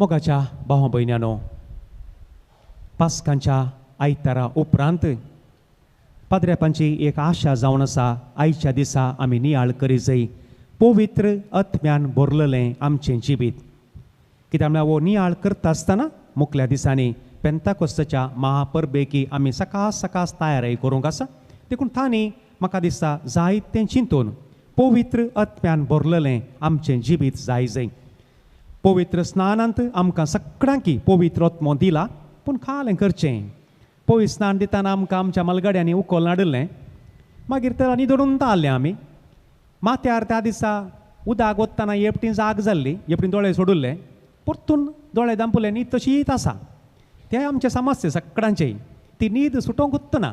मोगाच्या भावा भयण्यानो, पास्कांच्या आयतारा उपरांत पाद्रेपांची एक आशा जावन आसा. आयच्या दिसा आमी नियाळ करी जाय पवित्र आत्म्यान भरलेलें आमचें जिवीत. कित्याक म्हळ्यार हो नियाळ करता आसतना मुखल्या दिसांनी पेंताकोस्ताच्या महापरबेकी आमी सकाळ सकाळ तयारी करूंक आसा. देखून तांणी म्हाका दिसता जायतें चिंतून पवित्र आत्म्यान भरलेलें आमचें जिवीत जाय. पवित्र स्नानांत आमकां सगळ्यांकी पवित्र आत्मो दिला, पूण खालें करचें. पवित्र स्नान दितना आमकां आमच्या मलगड्यांनी उखल हाडलें, मागीर तर न्हिदून आसलें आमी. माथ्यार त्या दिसा उदक वतना हेपटी जाग जाल्ली, हेपटी दोळे सोडुल्ले, परतून दोळे दांपुले, न्हीद तशीच आसा. ते आमचे समस्या सगळ्यांचे. ती न्हीद सुटोंक उत्तना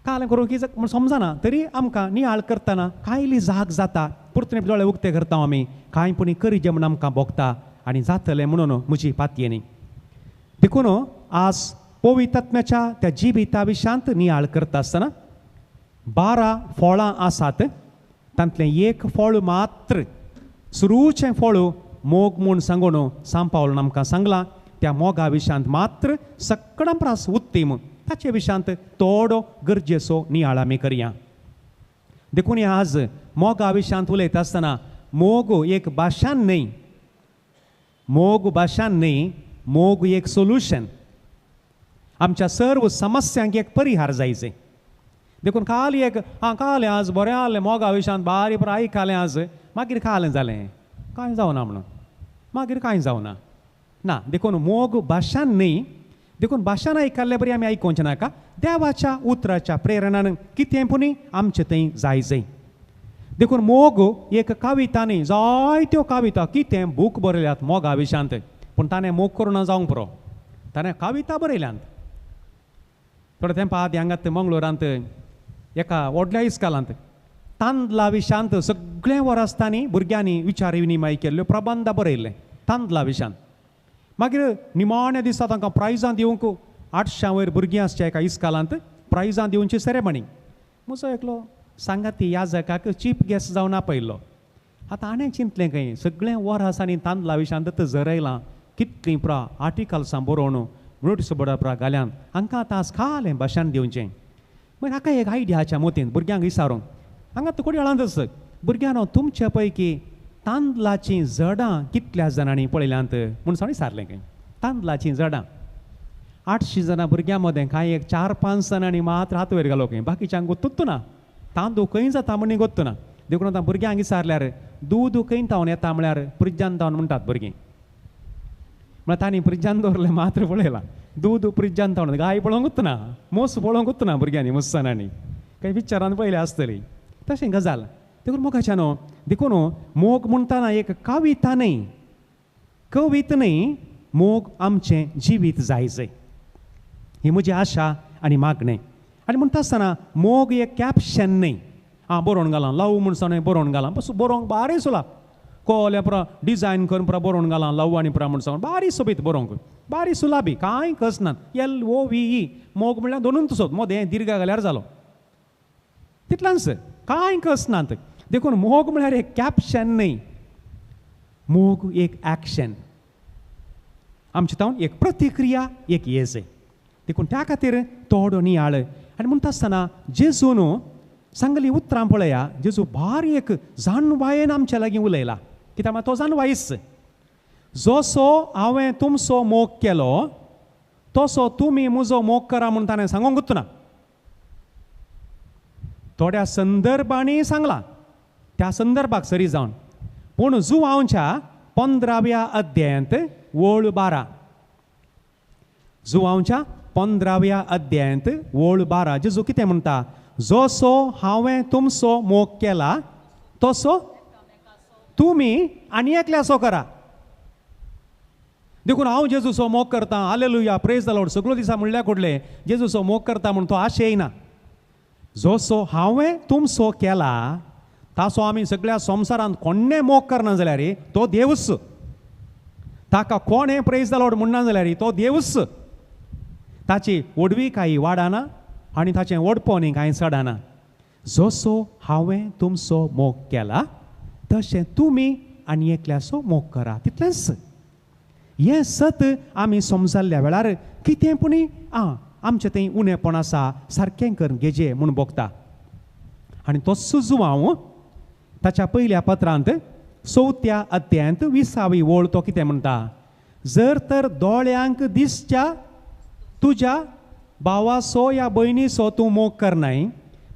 कालें करूंक की म्हण समजना, तरी आमकां नियाळ करतना कायली जाग जाता. परतून दोळे उक्ते करता आमी, कांय पुणी करी जे म्हण आमकां भोगता आनी जातलें म्हणून म्हजी पातयेनी. देखून आज पवित्र आत्म्याच्या त्या जिविता विशांत नियाळ करता आसतना 12 फळां आसात. तांतलें एक फळ मात्र सुरूचें फळ मोग म्हूण सांगून सांपावलन आमकां सांगलां. त्या मोगा विशांत मात्र सगळ्यां प्रास उत्तीम, ताचे विशांत थोडो गरजेचो नियाळ आमी करया. देखून आज मोगा विशांत उलयता आसतना मोग एक भाशान न्ही, मोग भाशान न्ही, मोग एक सोल्युशन. आमच्या सर्व समस्यांक एक परिहार जायचे. देखून खाली एक खालें आज बरें जालें मोगा विशांत बारी बरें आयकलें आज, मागीर खालें जालें, कांय जावना म्हणून मागीर कांय जावना ना. देखून मोग भाशान न्ही, देखून भाशान आयकल्ले बरी आमी आयकोवचें नाका. देवाच्या उतराच्या प्रेरणान कितें पुणी आमचें थंय जाय. देखून मोग एक कविता न्ही, जायत्यो कविता कितें बूक बरयल्यात मोगा विशांत, पूण ताणें मोग करून जावंक पुरो, ताणें कविता बरयल्यात. थोडे तेंपा आदी हांगात मंगळुरांत एका व्हडल्या इस्कालांत तांदळा विशांत सगळें वरसतांनी भुरग्यांनी विचार विनिमय केल्ल्यो प्रबंध बरयल्ले तांदळा विशांत. मागीर निमाण्या दिसा तांकां प्रायजां दिवंक 800 वयर भुरगीं आसच्या एका इस्कालांत प्रायजां दिवची सेरेमनी. म्हजो एकलो सांगाती याजकाक चीफ गेस्ट जावन आपयल्लो. आतां हाणें चिंतलें खंय सगळें वरस आनी तांदळा विशांत झरयलां, कितलीं पुरा आर्टिकल्सां बरोवन नोटीस बोर्डा पुरा घाल्यान हांकां आतां आज खालें भाशण दिवचें. मागीर हाका एक आयडियाच्या मोतीन भुरग्यांक विचारूंक हांगा तुकोडी वेळांतच भुरग्यांनो तुमचे पैकी तांदळाचीं झाडां कितल्या जाणांनी पळयल्यांत म्हूण सांग विचारलें खंय. तांदळाचीं झाडां 800 जाणां भुरग्यां मदें कांय एक 4-5 जाणांनी मात्र हात वयर घालो खंय, बाकीच्यांक गोत्तूच ना. तांदूळ खंय जाता म्हण गोत्तू ना. देखून आतां भुरग्यांक विचारल्यार दूद खंय तावन येता म्हळ्यार फ्रिजान तावन म्हणटात भुरगीं. म्हळ्यार तांणी फ्रिजान दवरलें मात्र पळयलां, दूद फ्रिजान तावन, गाय पळोवंकूच ना, मोस पळोवंकूच ना भुरग्यांनी मुस्सानांनी. खंय पिक्चरान पयलें आसतली तशें गजाल. देखून मोगाच्यानो देखून मोग म्हणटाना एक कविता न्ही, कवित न्ही, मोग आमचें जिवीत जायचें ही म्हजी आशा आनी मागणें. आनी म्हणटा आसतना मोग एक कॅप्शन न्ही, बरोवन घालां लव म्हूण सांग बरोवन घालां बरोवंक बारी सुला कोल्या पुरा डिजायन करून पुरा बरोवन घालां लव आनी पुरा म्हूण सांग बारी सोबीत बरोवंक बारी सुलाबी कांय कस नात. LOVE मोग म्हळ्यार दोनूच सोद मोदें दीर्घ घाल्यार जालो तितल्यानच कांय कस नात. देखून मोग म्हळ्यार एक कॅप्शन न्ही, मोग एक एक्शन. आमचे तावन एक प्रतिक्रिया एक येस. देखून त्या खातीर थोडो नियाळ. आनी म्हणटा आसतना जेजून सांगली उतरां पळया, जेजू बारी एक जाणवायेन आमच्या लागीं उलयला. कित्याक म्हळ्यार तो जाणवायीच. जसो हांवें तुमचो मोग केलो तसो तुमी म्हजो मोग करा म्हूण ताणें सांगूंकूच ना. थोड्या संदर्भांनी सांगला, त्या संदर्भाक सरी जावन. पूण जुवांवच्या 15व्या अध्यायांत वळ 12, जुवांवच्या 15व्या अध्यायांत वळ 12 जेजू कितें म्हणटा, जसो हांवें तुमचो मोग केला तसो तुमी आनी एकल्याचो करा. देखून हांव जेजूचो मोग करता, हालेलुया प्रेज द लॉर्ड सगळो दिसा म्हणल्यार कोडले जेजूचो मोग करता म्हूण तो आशे येयना. जसो हांवें तुमचो केला तासो आमी सगळ्या संवसारांत कोणें मोग करना जाल्यार तो देवच. ताका कोणें प्रेज द लॉर्ड म्हणना जाल्यार तो देवच. ताची ओडवी कांय वाडना आनी ताचें ओडपोनी कांय चडना. जसो हांवें तुमचो मोग केला तशें तुमी आनी एकल्याचो मोग करा. तितलेंच हे सत आमी समजल्ल्या वेळार कितें पुणी आमचें तें उणेपण आसा सारकें करून घेजे म्हूण बोगता. आनी तोच जुवांव ताच्या पयल्या पत्रांत 4थ्या अध्यायांत 20वी ओळ तो कितें म्हणटा, जर तर दोळ्यांक दिसच्या तुज्या भावासो या भयणीचो तूं मोग करनाय,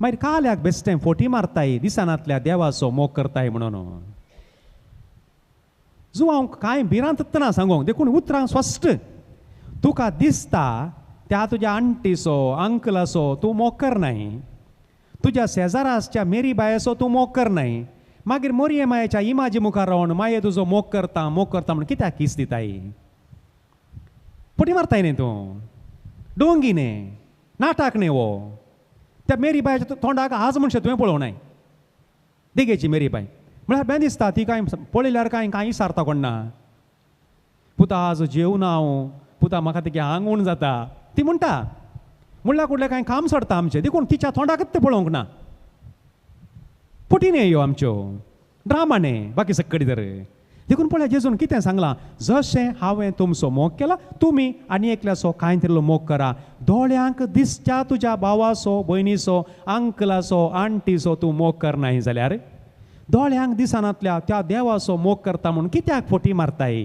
मागीर काल्याक बेश्टें फोटी मारताय दिसानांतल्या देवाचो मोग करताय म्हणून. जुवांव कांय भिरांत ना सांगूंक, देखून उतरां स्पश्ट. तुका दिसता त्या तुज्या आंटीचो अंकलाचो तूं मोग करनाय, तुज्या शेजाराच्या मेरी बायेचो तूं मोग करनाय, मागीर मोरये मायेच्या इमाजी मुखार रावन माये तुजो मोग करता म्हणून कित्याक किस दिताय? फोटी मारताय न्ही तूं, डोंगी न्ही, नाटाक न्ही वो. त्या मेरी बायच्या तोंडाक आज म्हणशें तुवें पळोवनाय, देगेची मेरी बाय म्हळ्यार बें दिसता ती कांय पळयल्यार कांय विसारता कोण ना. पुता आज जेवना हांव, पुता म्हाका तेगे आंगवण जाता ती म्हणटा, म्हणल्यार कुठलें कांय काम सोडता आमचें, देखून तिच्या तोंडाकच तें पळोवंक ना. फोटी न्ही ह्यो आमच्यो, ड्रामा न्ही बाकी सक्कडी तर. देखून पळय जेजून कितें सांगलां, जशें हांवें तुमचो मोग केला तुमी आनी एकल्याचो कांय तरी मोग करा. दोळ्यांक दिसच्या तुज्या भावाचो भयणीचो अंकलाचो आंटीचो तूं मोग करनाय जाल्यार दोळ्यांक दिसानांतल्या त्या देवाचो मोग करता म्हणून कित्याक फोटी मारताय?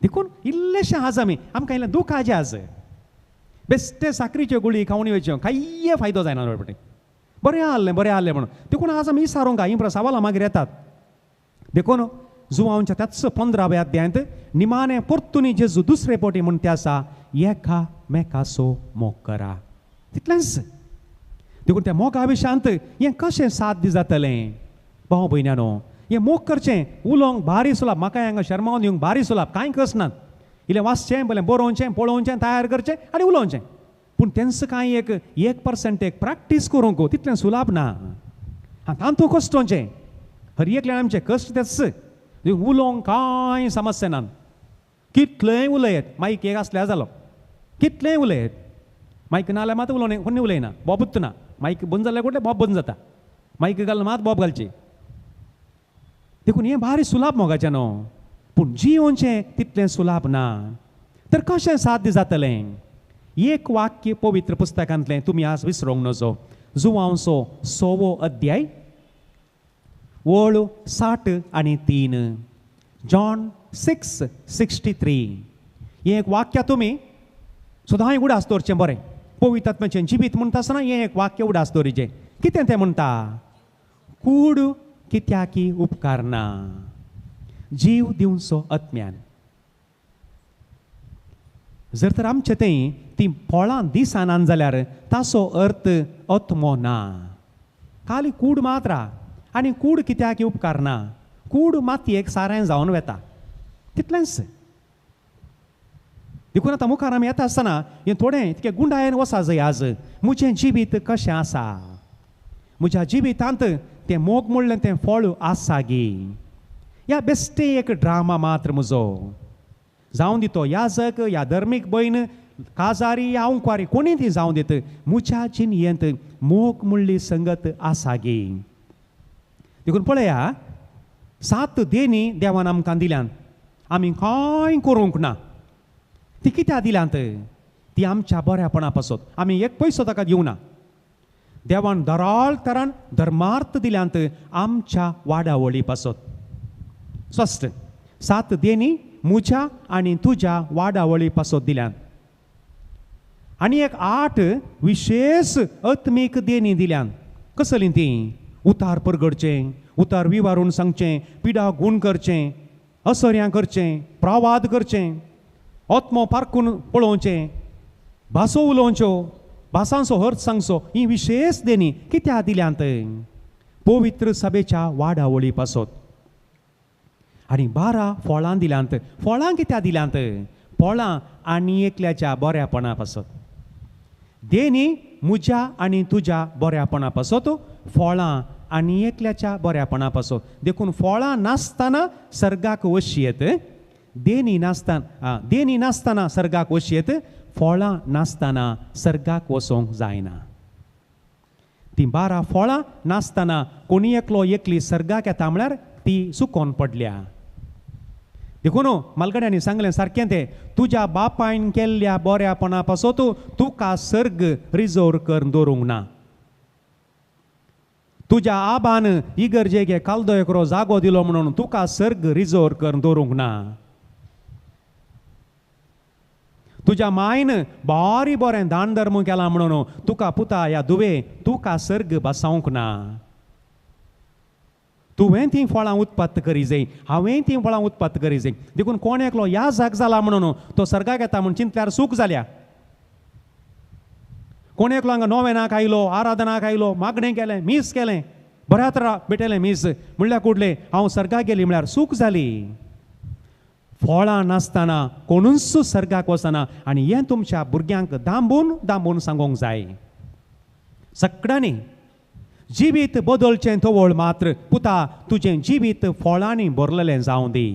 देखून इल्लेशें आज आमकां इल्लें दूख आजे आज. बेश्टे साकरीच्यो गुळी खावन येवच्यो, कांय फायदो जायना नोडपटी. बरें आहलें म्हणून. देखून आज आमी विचारूंक ही प्रसावालां मागीर येतात. देखून जुवांवच्या त्याच 15व्या अध्यायांत निमाणें परतून जेजू दुसरे पोटी म्हणून ते आसा, एकामेकाचो मोग करा. तितलेंच. देखून त्या मोगा विशयांत हें कशें साध्य जातलें भाव भयण्यानो? हें मोग करचें उलोवंक भारी सुलाब, म्हाका हांगा शर्मावन दिवंक भारी सुलाब, कांय कसनात. इल्लें वाचचें बरें बरोवचें पळोवचें तयार करचें आनी उलोवचें. पूण तेंच कांय 1% प्रॅक्टीस करूंक तितलें सुलाब ना. तांतू कश्टोचें हर एकल्यान आमचें कश्ट तेच. उलोवंक कांय समस्या ना. कितलेंय उलयत, मायक एक आसल्यार जालो, कितलेंय उलयत. मायक नाल्यार मात कोणी उलयना, बॉबूच ना. मायक बंद जाल्यार कुठले बॉब बंद जाता, मायक घालून मात बॉब घालची. देखून हें भारी सुलाब मोगाचें न्हू, पूण जिवोवचें तितलें सुलाब ना. तर कशें साध्य जातलें? एक वाक्य पवित्र पुस्तकांतलें तुमी आज विसरूंक नजो. जुवांवचो 6वो अध्याय ओळ 63. जॉन 6:63. हें एक वाक्य तुमी सदांय उडास दवरचें बरें. पवित्र आत्म्याचें जिवीत म्हणटा आसतना हें एक वाक्य उडास दवरीचें. कितें तें म्हणटा? कूड कित्याकी उपकारना, जीव दिवचो आत्म्यान. जर तर आमचें तें ती फळां दिसानान जाल्यार ताचो अर्थ आत्मो ना. खाली कूड मात्र. आनी कूड कित्याक उपकारना? कूड मातयेक सारें जावन वेता, तितलेंच. देखून आतां मुखार आमी येता आसतना हें थोडें तिके गुंडायेन वसा जाय. आज म्हजें जिवीत कशें आसा? म्हज्या जिवितांत तें मोग म्हणलें तें फळ आसा गी? ह्या बेश्टे एक ड्रामा मात्र म्हजो. जावं दितो याजक या धर्मीक भयण काजारी या औंकवारी कोणी ती जावं दित, म्हज्या जिणयेंत मोग म्हणली संगत आसा गी. देखून पळया, 7 देणी देवान आमकां दिल्यान, आमी कांय करूंक ना. ती कित्याक दिल्यांत? ती आमच्या बऱ्यापणा पासत. आमी एक पयसो ताका दिवना. देवान धराळ तरान धर्मार्थ दिल्यांत आमच्या वाडावळी पासत. स्पश्ट. 7 देणी म्हज्या आनी तुज्या वाडावळी पासत दिल्यान. आनी एक 8 विशेष आत्मीक देणी दिल्यान. कसलीं ती? उतार परगडचें, उतार विवारून सांगचें, पिडा गूण करचें, असर्यां करचें, प्रावाद करचें, आत्मो पारखून पळोवचें, भासो उलोवच्यो, भासांचो अर्थ सांगचो. ही विशेष देणी कित्याक दिल्यांत? पवित्र सभेच्या वाडावळी पासत. आनी 12 फळां दिल्यांत. फळां कित्याक दिल्यांत? फळां आनी एकल्याच्या बऱ्यापणा पासत. देणी म्हज्या आनी तुज्या बऱ्यापणा पासत, फळां आनी एकल्याच्या बऱ्यापणा पासत. देखून फळां नासतना सर्गाक वशियेत, देणी नासतना सर्गाक वशियेत, फळां नासतना सर्गाक वचोंक जायना. ती 12 फळां नासतना कोणी एकलो एकली सर्गाक येता म्हळ्यार ती सुकोन पडल्या. देखून मलगड्यांनी सांगलें सारकें तें, तुज्या बापायन केल्ल्या बऱ्यापणा पासत तुका सर्ग रिजोर करून दवरूंक ना. तुज्या आबान इगर्जेक कालदो एकरो जागो दिलो म्हणून तुका सर्ग रिजोर करून दवरूंक ना. तुज्या मायन बारी बरें दान धर्म केला म्हणून तुका पुता या दुवे तुका सर्ग बसावंक ना. तुवें ती फळां उत्पत्त करी जाय, हांवें ती फळां उत्पत्त करी जाय. देखून कोण एकलो ह्या जाग जाला म्हणून तो सर्गाक येता म्हूण चिंतल्यार सूख जाल्या. कोण एकलो हांगा नोवेनाक आयलो, आराधनाक आयलो, मागणें केलें, मीस केलें, बऱ्या तरा भेटलें मीस म्हणल्यार कुडलें हांव सर्गाक गेली म्हळ्यार सूख जाली. फळां नासतना कोणूच सर्गाक वचना आनी हें तुमच्या भुरग्यांक दांबून दांबून सांगूंक जाय. सगळ्यांनी जिवीत बदलचें तवळ मात्र पुता तुजें जिवीत फळांनी भरलेलें जावं दी.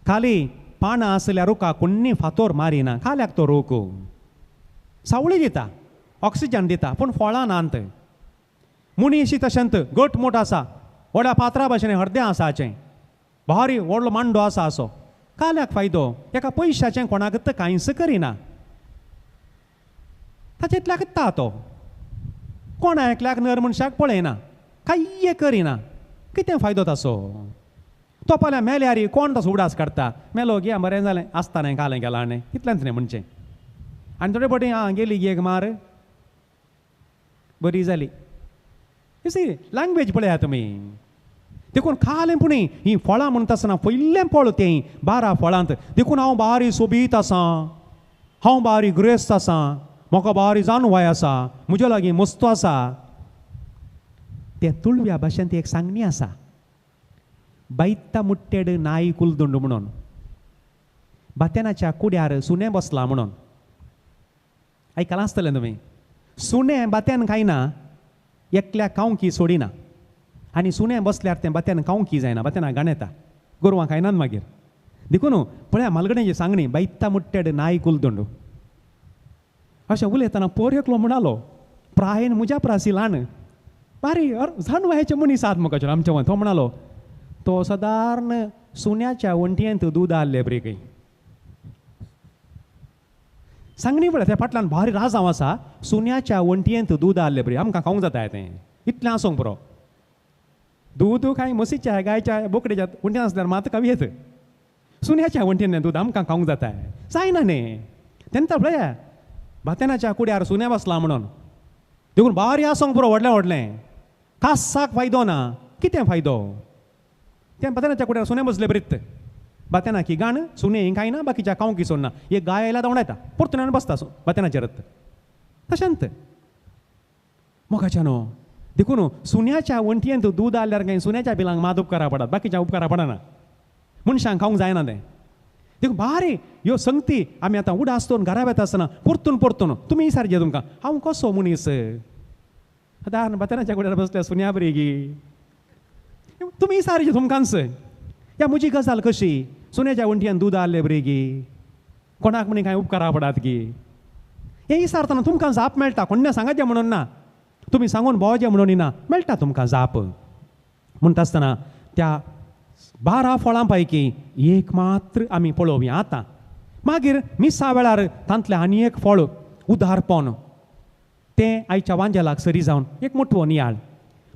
खाली पानां आसल्यार रुखाक कोणी फातोर मारिना, खाल्याक तो रूख सावळी दिता, ऑक्सिजन दिता, पूण फळां नात. मुनीशी तशेंत घट मोठ आसा, व्हड्या पात्रा भाशेन हर्दें आसाचें, भारी व्हडलो मांडो आसा असो, खाल्याक फायदो, एका पयशाचें कोणाक कांयच करिना. ताचेंतल्याक ता तो कोणा एकल्याक नर मनशाक पळयना, कांय करिना, कितें फायदो ताचो. तो फाल्यां मेल्यार कोण तसो उडास काडटा, मेलो गे बरें जालें, आसता न्हय कालें गेलां न्हय, इतलेंच न्हय म्हणचें. आनी थोडे फावटी गेली गे मार बरी जाली. लँग्वेज पळया तुमी. देखून खालें पुणी ही फळां म्हणटा आसतना पयलें फळ तें 12 फळांत. देखून हांव बारी सोबीत आसां, हांव बारी ग्रेस्त आसां, म्हाका बारी जानवाय आसा, म्हज्या लागीं मस्तो आसा. तें तुळव्या भाशेन ती एक सांगणी आसा, बैत्ता मुट्टेड नाई कुलदुंड म्हणून. बातेनाच्या कुड्यार सुणें बसलां म्हणून. आयकलां आसतलें तुमी. सुणें बात्यान खायना, एकल्याक खावंकी सोडिना, आनी सुणें बसल्यार तें बात्यान खावंकी जायना, बात्यान घाण येता, गोरवां खायनात मागीर. देखून पळया मालगड्याची सांगणी, बैत्ता मुट्टेड नाई कुलदुंड. अशें उलयतना पोर एकलो म्हणालो, प्रायेन म्हज्या प्रासी ल्हान, बारी जाण वयाचे मनीस आहात म्हाका आमच्या तो म्हणालो, तो सदारण सुण्याच्या वंटयेंत दूद आहले बरी खंय. सांगणी पळय त्या फाटल्यान भारी राजांव आसा, सुण्याच्या वंटयेंत दूद आहले बरी, आमकां खावंक जाता तें, इतलें आसूंक पुरो. दूद काय म्हशीच्या गायच्या बोकडेच्या वंटयेंत आसल्यार मात कावयेत, सुण्याच्या वंटयेंत दूद आमकां खावंक जाता, जायना न्ही. तेन्ना पळया बातेनाच्या कुड्यार सुण्या बसला म्हणून. देखून बारी आसूंक पुरो व्हडलें व्हडलें, कासाक फायदो ना, कितें फायदो. तें बातेनाच्या कुड्यार सुणें बसलें बरीत, बातेनाकी गाण, सुणें ही खायना, बाकीच्या खावंकी सोडना. एक गाय आयला धांवडायता, परतून बसता बातेनाचेर. तशेंत मोगाच्या न्हू. देखून सुण्याच्या वंटयेंत दूद आल्यार काय सुण्याच्या बिलांक मात उपकारा पडत, बाकीच्या उपकारा पडना. मनशांक खावंक जायना तें. देखून बारी ह्यो संगती आमी आतां उडास दवरून घरा येता आसतना परतून परतून तुमी विचारचे तुमकां, हांव कसो मनीस. आतां बातेनाच्या कुड्यार बसल्या सुन्या बरी गी, तुमी विचारचे तुमकांच, या म्हजी गजाल कशी, सुण्याच्या वंटयान दूद आहले बरी गी, कोणाक म्हणी कांय उपकारा पडात गी. हें विचारतना तुमकां जाप मेळटा, कोण्या सांगाचें म्हणून ना, तुमी सांगून भोंवचें म्हणून ना, मेळटा तुमकां जाप. म्हणटा आसतना त्या 12 फळां पैकी एक मात्र आमी पळोवया आतां. मागीर मिसा वेळार तांतलें आनी एक फळ उदारपण, तें आयच्या वांजेलाक सरी जावन एक मुठवो नियाळ.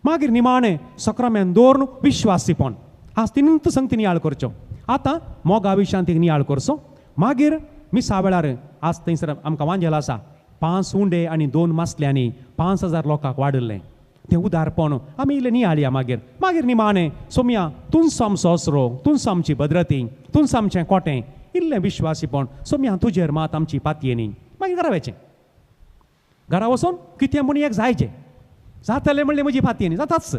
मागीर निमाणें सक्रामेंत दवरून विश्वासीपण. आज तिनूच संगती नियाळ करच्यो. आतां मोगा विशांत एक नियाळ करचो. मागीर मिसा वेळार आज थंयसर आमकां वांजेला आसा 5 उंडे आनी 2 मासल्यांनी 5000 लोकांक वाडयल्लें. तें उदारपण आमी इल्लें नियाळया. मागीर मागीर निमाणें सोमया तुमचो आमचो असरो, तुमचो आमची भद्रती, तुमचो आमचें कोटें, इल्लें विश्वासीपण सोमया तुजेर मात आमची पातयेनी. मागीर घरा वचें. घरा वचून कितें म्हणी एक जायचें, जातलें म्हणलें म्हजी पातयेनी जाताच.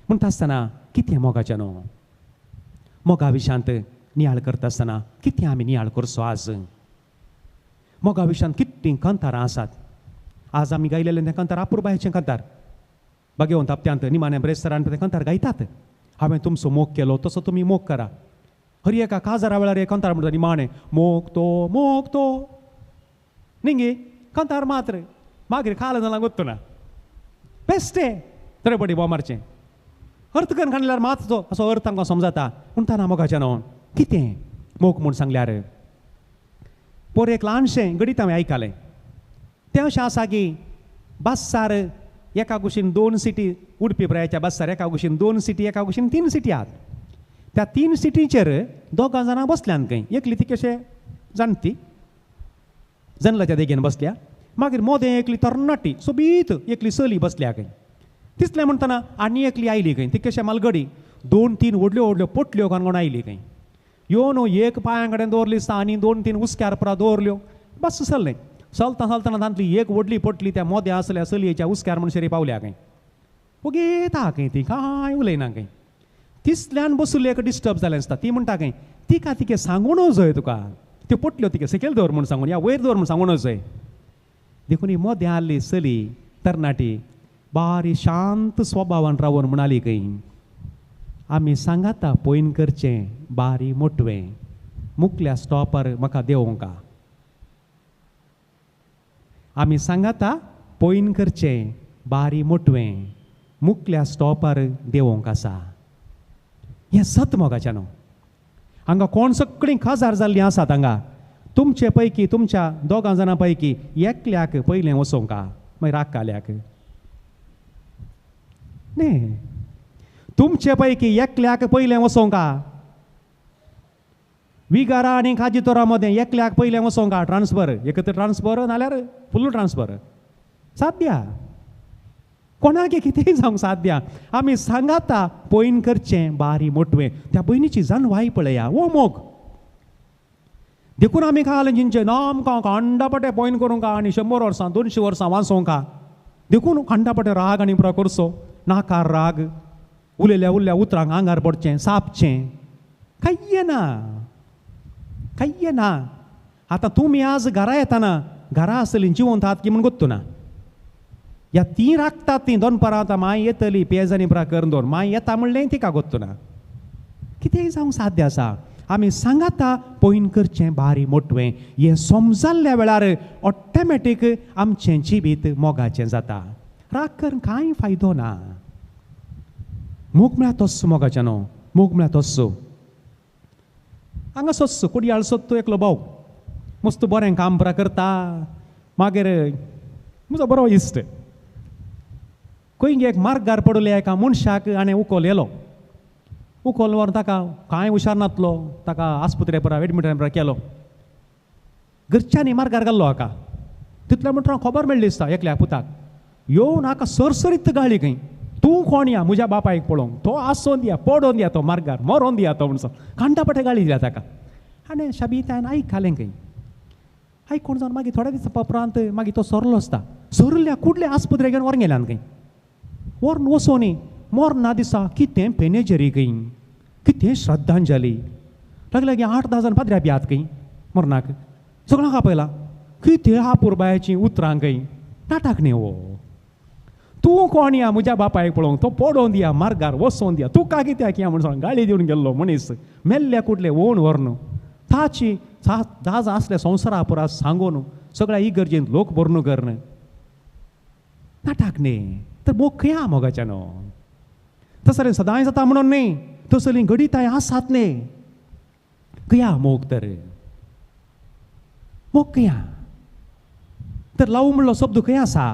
म्हणटा आसतना कितें मोगाचें न्हू. मोगा विशांत नियाळ करता आसतना कितें आमी नियाळ करचो. आज मोगा विशांत कितलीं कंतारां आसात. आज आमी गायलेलें तें कंतार अपुर्बायेचें कंतार. भगवंत हप्त्यांत निमाण्या ब्रेस्तरान तें कंतार गायतात. हांवें तुमचो मोग केलो तसो तुमी मोग करा. हर एका काजारा वेळार एक कंतार म्हणटा निमाणें मोग तो निंगे कंतार मात्र. मागीर खाल जालां गोत्तू ना बेस्टे तरे पडी बोमारचें. अर्थ करून काडल्यार मात तो असो अर्थ तांकां समजता म्हणटाना मोगाच्या न्हू कितें मोग म्हूण सांगल्यार पोर एक ल्हानशें गणीत हांवें आयकलें तें अशें आसा की बस्सार एका कुशीन 2 सिटी उडपी प्रायाच्या बस्सार एका कुशीन 2 सिटी एका कुशीन 3 सिटी आहात त्या 3 सिटीचेर 2 जाणां बसल्यान खंय एकली ती कशें जाणटी जन्लाच्या देगेन बसल्या मागीर मोदें एकली तरणाटी सोबीत एकली चली बसल्या खंय तिसलें म्हणटना आनी एकली आयली खंय ती कशें मालगडी 2-3 व्हडल्यो व्हडल्यो पोटल्यो कांगोण आयली खंय येवन एक पांया कडेन दवरली दिसता आनी 2-3 उस्क्यार पुरा दवरल्यो बस चल्लें चलतना तांतली एक व्हडली पोटली त्या मोद्या आसल्या चलयेच्या उस्क्यार म्हणसरी पावल्या खंय ओगेता खंय ती कांय उलयना खंय तिसल्यान बसुल्ली एक डिस्टर्ब जालें आसता ती म्हणटा खंय तिका तिके सांगूनच जाय तुका त्यो पोटल्यो तिके सकयल दवर म्हूण सांगून या वयर दवर म्हूण सांगूनच जाय देखून ही मोद्या आसली चली तरणाटी बारी शांत स्वभावान रावन म्हणाली खंय आमी सांगाता पयन करचें बारी मोटवें मुखल्या स्टॉपार म्हाका देवोंका आमी सांगाता पयन करचें बारी मोटवें मुखल्या स्टॉपार देवोंक आसा हें सत मोगाचें न्हू हांगा कोण सगळीं खाजार जाल्लीं आसात हांगा तुमचे पैकी तुमच्या 2 जाणां पैकी एकल्याक पयलें वचोंका मागीर राक्काल्याक न्ही तुमचे पैकी एकल्याक पयलें वचोंका विगारा आनी काजीतोरा मदें एकल्याक पयलें वचोंका ट्रान्सफर एकत्र ट्रान्सफर नाल्यार फुल्ल ट्रान्सफर साध्या कोणाक कितेंय जावंक साध्या आमी सांगाता पयन करचें बारी मोटवें त्या भयणीची जानवाय पळया ओ मोग देखून आमी खाल जिंचे ना आमकां खांडापटे पयन करूंक आनी 100 वर्सां 200 वर्सां वाचोवंका देखून खांडापटे राग आनी पुरो करचो नाकार राग उलयल्या उतरांक आंगार पडचें सापचें कांय ना आतां तुमी आज घरा येताना घरा आसलीं जिवंत आहात की म्हूण गोत्तू ना ह्या 3 राखतात तीं दनपारां आतां माय येतली पेजांनी पुरा करून दवर माय येता म्हणलें तिका गोत्तू ना कितेंय जावंक साध्य आसा आमी सांगाता पयन करचें बारी मोटवें हें समजल्ल्या वेळार ऑटोमॅटीक आमचें जिवीत मोगाचें जाता राग करून कांय फायदो ना मोग म्हळ्यार तस्सो मोगाचें न्हू मोग म्हळ्यार तस्सो हांगा सोत्सो कुडयाळ सोदतो एकलो भाव मस्त बरें काम पुरा करता मागीर म्हजो बरो इश्ट खंय एक मार्गार पडले एका मनशाक आनी उखल येलो उखल व्हरून ताका कांय हुशार नासलो ताका आस्पत्रे पुरा एडमिटान पुरा केलो घरच्यांनी मार्गार घाल्लो हाका तितल्या म्हणटा खबर मेळ्ळी दिसता एकल्या पुताक येवन हाका सरसरीत गाळी खंय तूं कोण या म्हज्या बापायक पळोवंक तो आसोवन दिया पडोवन दिया तो मार्गार मरोवन दिया तो म्हणसो खांडापटे गाळी दिल्या ताका आनी शाबीत हांवें आयकलें खंय आयकून जावन मागीर थोड्या दिसा उपरांत मागीर तो सरलो आसता सरल्या कुडले आस्पत्रे घेवन व्हरून गेल्यान खंय व्हरून वचोनी मोरना दिसा कितें पेनेजरी खंय कितें श्रद्धांजली लागल्या की 8-10 जाण पाद्र्या बी आहात खंय मोरनाक सगळ्यांक आपयला कितें हा पुरबायाचीं उतरां खंय नाटाक न्ही वो तूं कोण या म्हज्या बापायक पळोवंक तो पडोवन दिया मार्गार वचोवन दिया तुका कित्याक या म्हणून गाळी दिवन गेल्लो मनीस मेल्ल्या कुडले वोवन व्हरून ताची दाज असल्या संवसारा पुरा सांगून सगळ्या इगर्जेंत लोक भरून करण नाटाक न्ही तर मोग खंय आहा मोगाच्या न्हू तसलें सदांय जाता म्हणून न्ही तसलीं घडीताय आसात न्ही खंय आहा मोग तर मोग खंय आहा तर लावू म्हणलो शब्द खंय आसा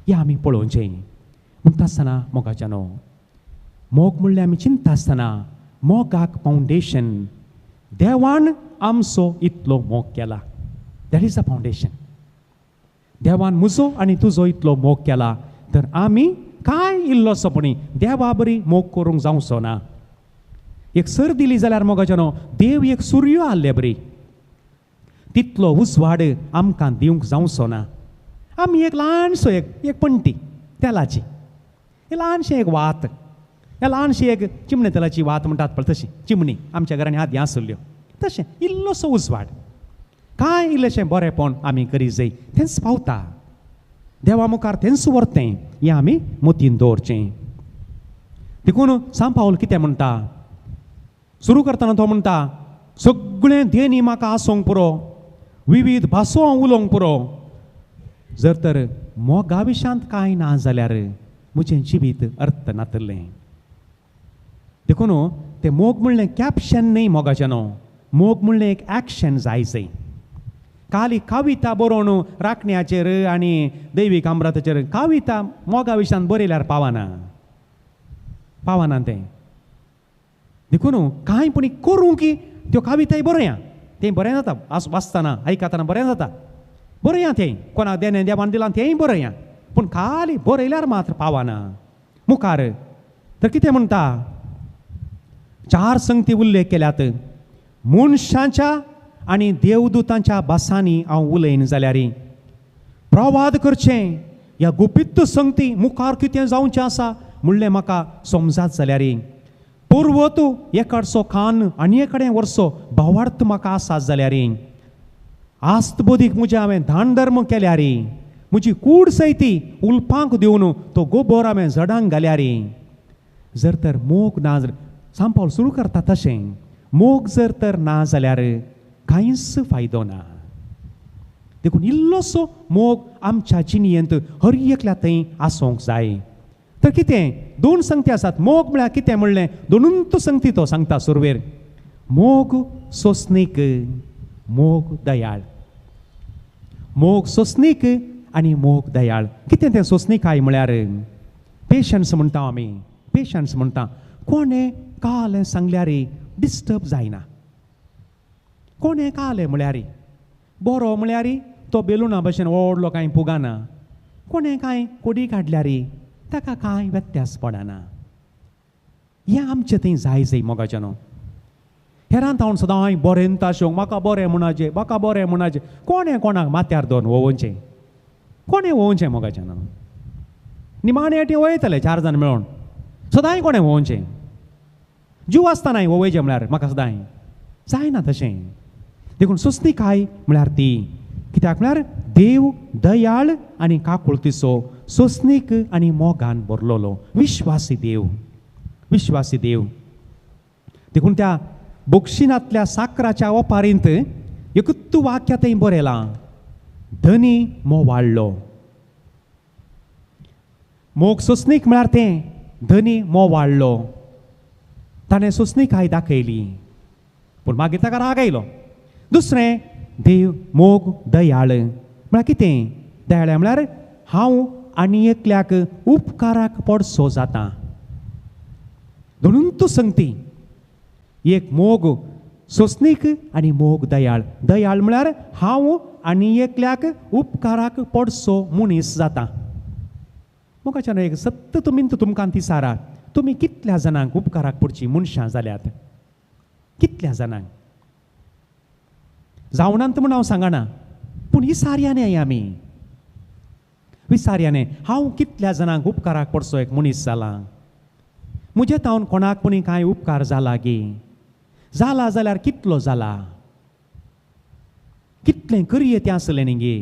हें आमी पळोवचें म्हणटा आसतना मोगाच्या न्हू मोग म्हणल्यार आमी चिंता आसतना मोगाक फावंडेशन देवान आमचो इतलो मोग केला दॅट इज अ फावंडेशन देवान म्हजो आनी तुजो इतलो मोग केला तर आमी कांय इल्लोसपणी देवा बरी मोग करूंक जावचो ना एक सर दिली जाल्यार मोगाचें न्हू देव एक सूर्य आहले बरी तितलो उजवाड आमकां दिवंक जावचो ना आमी एक ल्हानसो एक पंटी तेलाची ल्हानशें एक वात ल्हानशी एक चिमणे तेलाची वात म्हणटात पळय तशी चिमणी आमच्या घरांनी आदीं आसल्यो तशें इल्लोसो उजवाड कांय इल्लेशें बरेंपण आमी करी जाय तेंच पावता देवा मुखार तेंच व्हरतें हें आमी मतीन दवरचें देखून सांत पावल कितें म्हणटा सुरू करतना तो म्हणटा सगळें देनी म्हाका आसोंक पुरो विविध भासो हांव उलोवंक पुरो जर तर मोगा विशांत कांय ना जाल्यार म्हजें जिवीत अर्थ नातलें देखून ते मोग म्हणलें कॅप्शन न्ही मोगाचें न्हू, मोग म्हणलें एक एक्शन जायचें. खाली कविता बरोवन राखण्याचेर आनी दैवीक अमृताचेर कविता मोगा विशयान बरयल्यार पावना तें. देखून कांय पूण करूं की त्यो कविताय बरया, तें बरें जाता, वाचतना आयकतना बरें जाता, बरया तें कोणाक देवान दिलां तेंय बरया, पूण खाली बरयल्यार मात्र पावना. मुखार तर कितें म्हणटा, 4 संगती उल्लेख केल्यात. मनशांच्या आनी देवदूतांच्या भासांनी हांव उलयन जाल्यार प्रवाद करचें ह्या गुपित संगती मुखार कितें जावचें आसा म्हणलें म्हाका समजात जाल्यार पुर्वत एकडसो कान आनी एक कडेन वर्सो भावार्थ म्हाका आसात जाल्यार आस्तबोदीक म्हजे हांवें दान धर्म केल्यार म्हजी कूड सैती उलपांक दिवन तो गोबर हांवें जडांक घाल्यार जर तर मोग ना सांग पावल सुरू करता तशें मोग जर तर ना जाल्यार कांयच फायदो ना. देखून इल्लोसो मोग आमच्या जिणेंत हर एकल्या थंय आसूंक जाय. तर कितें 2 संगती आसात. मोग म्हळ्यार कितें म्हणलें, 2 संगती तो सांगता सुरवेर. मोग सोंसणीक, मोग दयाळ. मोग सोंसणीक आनी मोग दयाळ. कितें तें सोंसणीकाय म्हळ्यार पेशन्स म्हणटा आमी. पेशन्स म्हणटा कोणें कालें सांगल्यार डिस्टर्ब जायना. कोणें कालें म्हळ्यार बरो म्हळ्यार तो बेलुना भशेन व्हडलो कांय पुगाना. कोणें कांय कोडी काडल्यार ताका कांय व्यत्यास पडना. हें आमचें थंय जाय मोगाचें न्हू. हेरांत हांव सदां बरें ताशें म्हाका बरें म्हणाचें, म्हाका बरें म्हणाचें. कोणें कोणाक माथ्यार दोन वोवचें, कोणें वोवचें मोगाचें न्हू. निमाणे एटी वयतले 4 जाण मेळोन, सदांय कोणें वोवचें. जीव आसतना वोवयचें म्हळ्यार म्हाका सदांय जायना तशें. देखून सोंसणीकाय म्हळ्यार ती कित्याक म्हळ्यार देव दयाळ आनी काकुळतीचो सोंसणीक आनी मोगान भरलोलो विश्वासी देव. विश्वासी देव. देखून त्या बोक्षिनांतल्या साकराच्या ओपारींत एकूच वाक्य थंय बरयलां, धनी मोग वाडलो. मोग सोंसणीक म्हळ्यार तें धनी मोग वाडलो. ताणें सोंसणीकाय दाखयली पूण मागीर ताका राग आयलो. दुसरें देव मोग दयाळ म्हळ्यार कितें, दयाळ म्हळ्यार हांव आनी एकल्याक उपकाराक पडसो जाता. 2 संगती, एक मोग सोंसणीक आनी मोग दयाळ. दयाळ म्हळ्यार हांव आनी एकल्याक उपकाराक पडसो मनीस जाता. मोगाचें एक सत्त तुमकां तिसारा तुमी कितल्या जाणांक उपकाराक पडची मनशां जाल्यात. कितल्या जाणांक जावनांत म्हूण हांव सांगना पूण विचारयाने आमी विचारयाने हांव कितल्या जाणांक उपकाराक पडसो एक मनीस जाला. म्हजे तावन कोणाक पूण कांय उपकार जाला गे, जाला जाल्यार कितलो जाला, कितलें करिये तें आसलें न्ही गे,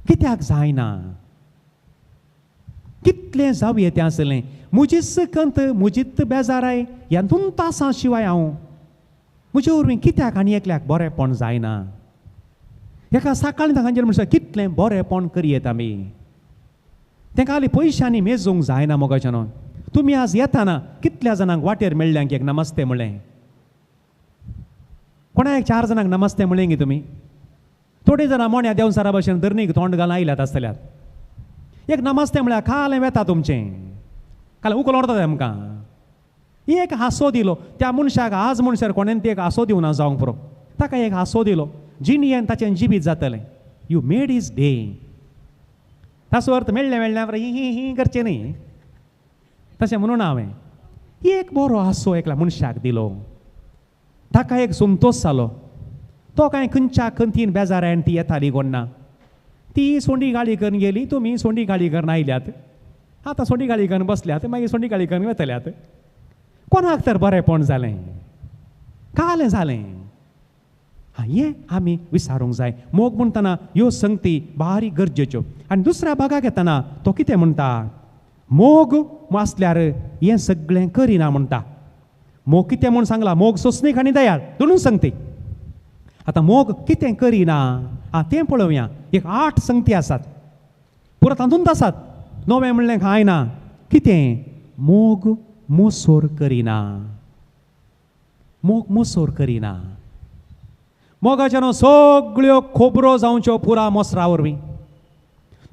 कित्याक जायना, कितलें जावये तें आसलें. म्हजीच कंत म्हजीच बेजाराय ह्या 2 तासां शिवाय हांव म्हजे वरवीं कित्याक आनी एकल्याक बरेंपण जायना. एका सकाळीं तांचे म्हणटा कितलें बरेंपण करियेत आमी. तांकां हालीं पयशांनी मेजूंक जायना मोगाचें न्हू. तुमी आज येताना कितल्या जाणांक वाटेर मेळ्ळ्यांक एक नमस्ते म्हणलें, कोणा एक 4 जाणांक नमस्ते म्हणलें गे तुमी. थोडे जाणां मोण्या देंवसारा भशेन धरणीक तोंड घालून आयल्यात आसतल्यात. एक नमस्ते म्हळ्यार खालें वेता तुमचें, काल उकलो ओडता आमकां. एक हांसो दिलो त्या मनशाक. आज मनशार कोणेन ते एक हांसो दिवना जावंक पुरो, ताका एक हांसो दिलो, जिणेन ताचें जिवीत जातलें. You made is day. ताचो अर्थ मेळ्ळें ही करचें न्ही तशें म्हणून हांवें एक बरो हांसो एकल्या मनशाक दिलो, ताका एक संतोश जालो. तो कांय खंयच्या खंतीन बेजारायन ती येताली कोण ना. ती सोंडी गाडी करून गेली, तुमी सोंडी गाडी करून आयल्यात. आतां सोंडी गाडी करून बसल्यात, मागीर सोंडी गाडी करून वतल्यात. कोणाक तर बरेंपण जालें, कालें जालें. हें आमी विचारूंक जाय. मोग म्हणटना ह्यो संगती बारीक गरजेच्यो. आनी दुसऱ्या भागाक येतना तो कितें म्हणटा, मोग आसल्यार हें सगळें करिना म्हणटा. मोग कितें म्हूण सांगलां, मोग सोंसणीक आनी दयाळ 2 संगती. आतां मोग कितें करिना तें पळोवया. एक 8 संगती आसात, पुरो तातूंत आसात. 9वें म्हणलें कांय ना. कितें मोग मोसोर करिना. मोग मोसोर करिना. मोगाच्यानो सगळ्यो खोबरो जावच्यो पुरा मोसरा वरवीं.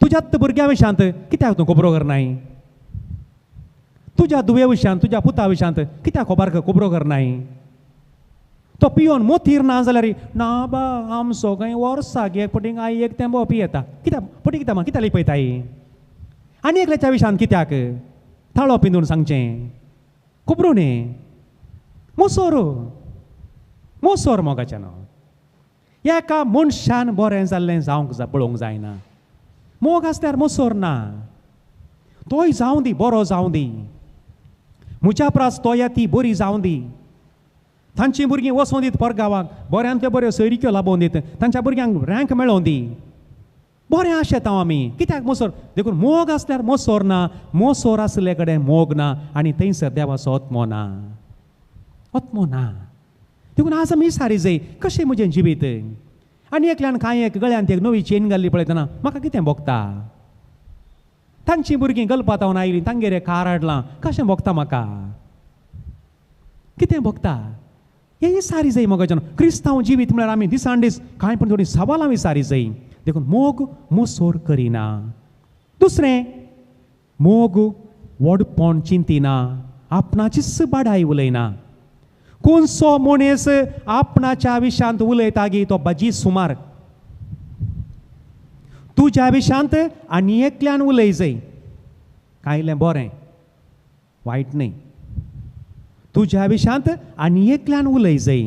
तुज्यात भुरग्या विशांत कित्याक तूं खोबरो करनाय? तुज्या दुवे विशांत, तुज्या पुता विशांत कित्याक खोबरो करनाय? तो पियोन मोतीर ना जाल्यार ना बा आमचो खंय वर्साक एक पटींग आई एक तेंबो पियेता. कित्याक पटी कित्याक लिपयताय? आनी एकल्याच्या विशांत कित्याक थाळो पिंदून सांगचें? खोबरो न्ही, मोसोर. मोसोर मोगाच्यानो. एका मनशान बरें जाल्लें जावंक पळोवंक जायना. मोग आसल्यार मोसोर ना. तोय जावं दी, बरो जावं दी. म्हज्या प्रास तोया ती बरी जावं दी. तांची भुरगीं वचूं दीत परगांवाक, बऱ्यांतल्यो बऱ्यो सैरिक्यो लाबोवन दीत, तांच्या भुरग्यांक रँक मेळोवन दी. बरें आशेता आमी. कित्याक मोसोर? देखून मोग आसल्यार मोसोर ना. मोसोर आसले कडेन मोग ना आनी थंयसर देवाचो आत्मो ना. आत्मो ना. देखून आज आमी विचारी जाय कशें म्हजें जिवीत. आनी एकल्यान कांय एक गळ्यांत एक नवी चेन घाल्ली पळयतना म्हाका कितें भोगता? तांची भुरगीं गलपात जावन आयलीं, तांगेर एक कार हाडलां, कशें भोगता म्हाका? कितें भोगता? हे विचारी जाय मोगाच्यान. क्रिस्तांव जिवीत म्हळ्यार आमी दिसान दीस कांय पण थोडीं सवालां विचारी जाय. देखून मोग मोसोर करिना. दुसरें, मोग व्हडपण चिंतिना, आपणाचीच बाडाय उलयना. कोणसो मनीस आपणाच्या विशांत उलयता गी तो बाजी सुमार. तुज्या विशांत आनी एकल्यान उलय जाय. कांयलें बरें, वायट न्ही. तुज्या विशांत आनी एकल्यान उलय जाय.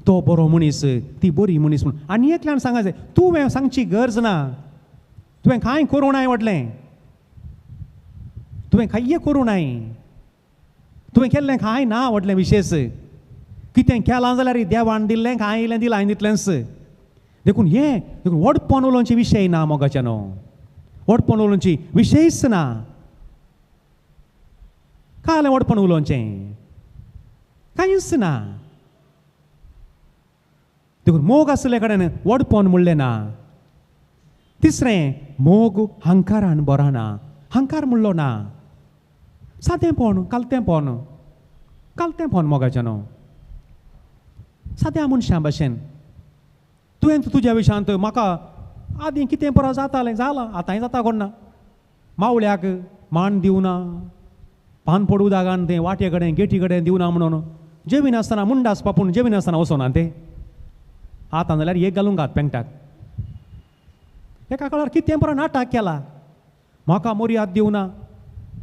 तो बरो मनीस, ती बरी मनीस म्हणून आनी एकल्यान सांगा जाय. तुवें सांगची गरज ना. तुवें कांय करूं नाय व्हडलें. तुवें कांय करूं नाय. तुवें केल्लें कांय ना व्हडलें विशेश. कितें केलां जाल्यार देवान दिल्लें कांय दिलां दितलेंच. देखून व्हडपण उलोवचे विशय ना मोगाच्यानो. व्हडपण उलोवची विशयच ना. कांय व्हडपण उलोवचें? कांयच ना. देखून मोग आसले कडेन व्हडपण म्हणलें ना. तिसरें, मोग हंकारान बरो ना. हंकार म्हणलो ना. सादेपण, कालतेपण मोगाच्यानो. साद्या मनशां भशेन तुवें तुज्या विशांत म्हाका आदीं कितें बरो जातालें जालां, आतांय जाता कोण ना. मावळ्याक मान दिवना, पानपड उदकान तें वाटे कडेन गेटी कडेन दिवना म्हणून जेविनासतना मुंडास पापून जेविनासतना वचोना तें. आतां जाल्यार एक घालूंक घात पेंगटाक. एका काळार कितें बरो नाटक केला. म्हाका मर्याद दिवना.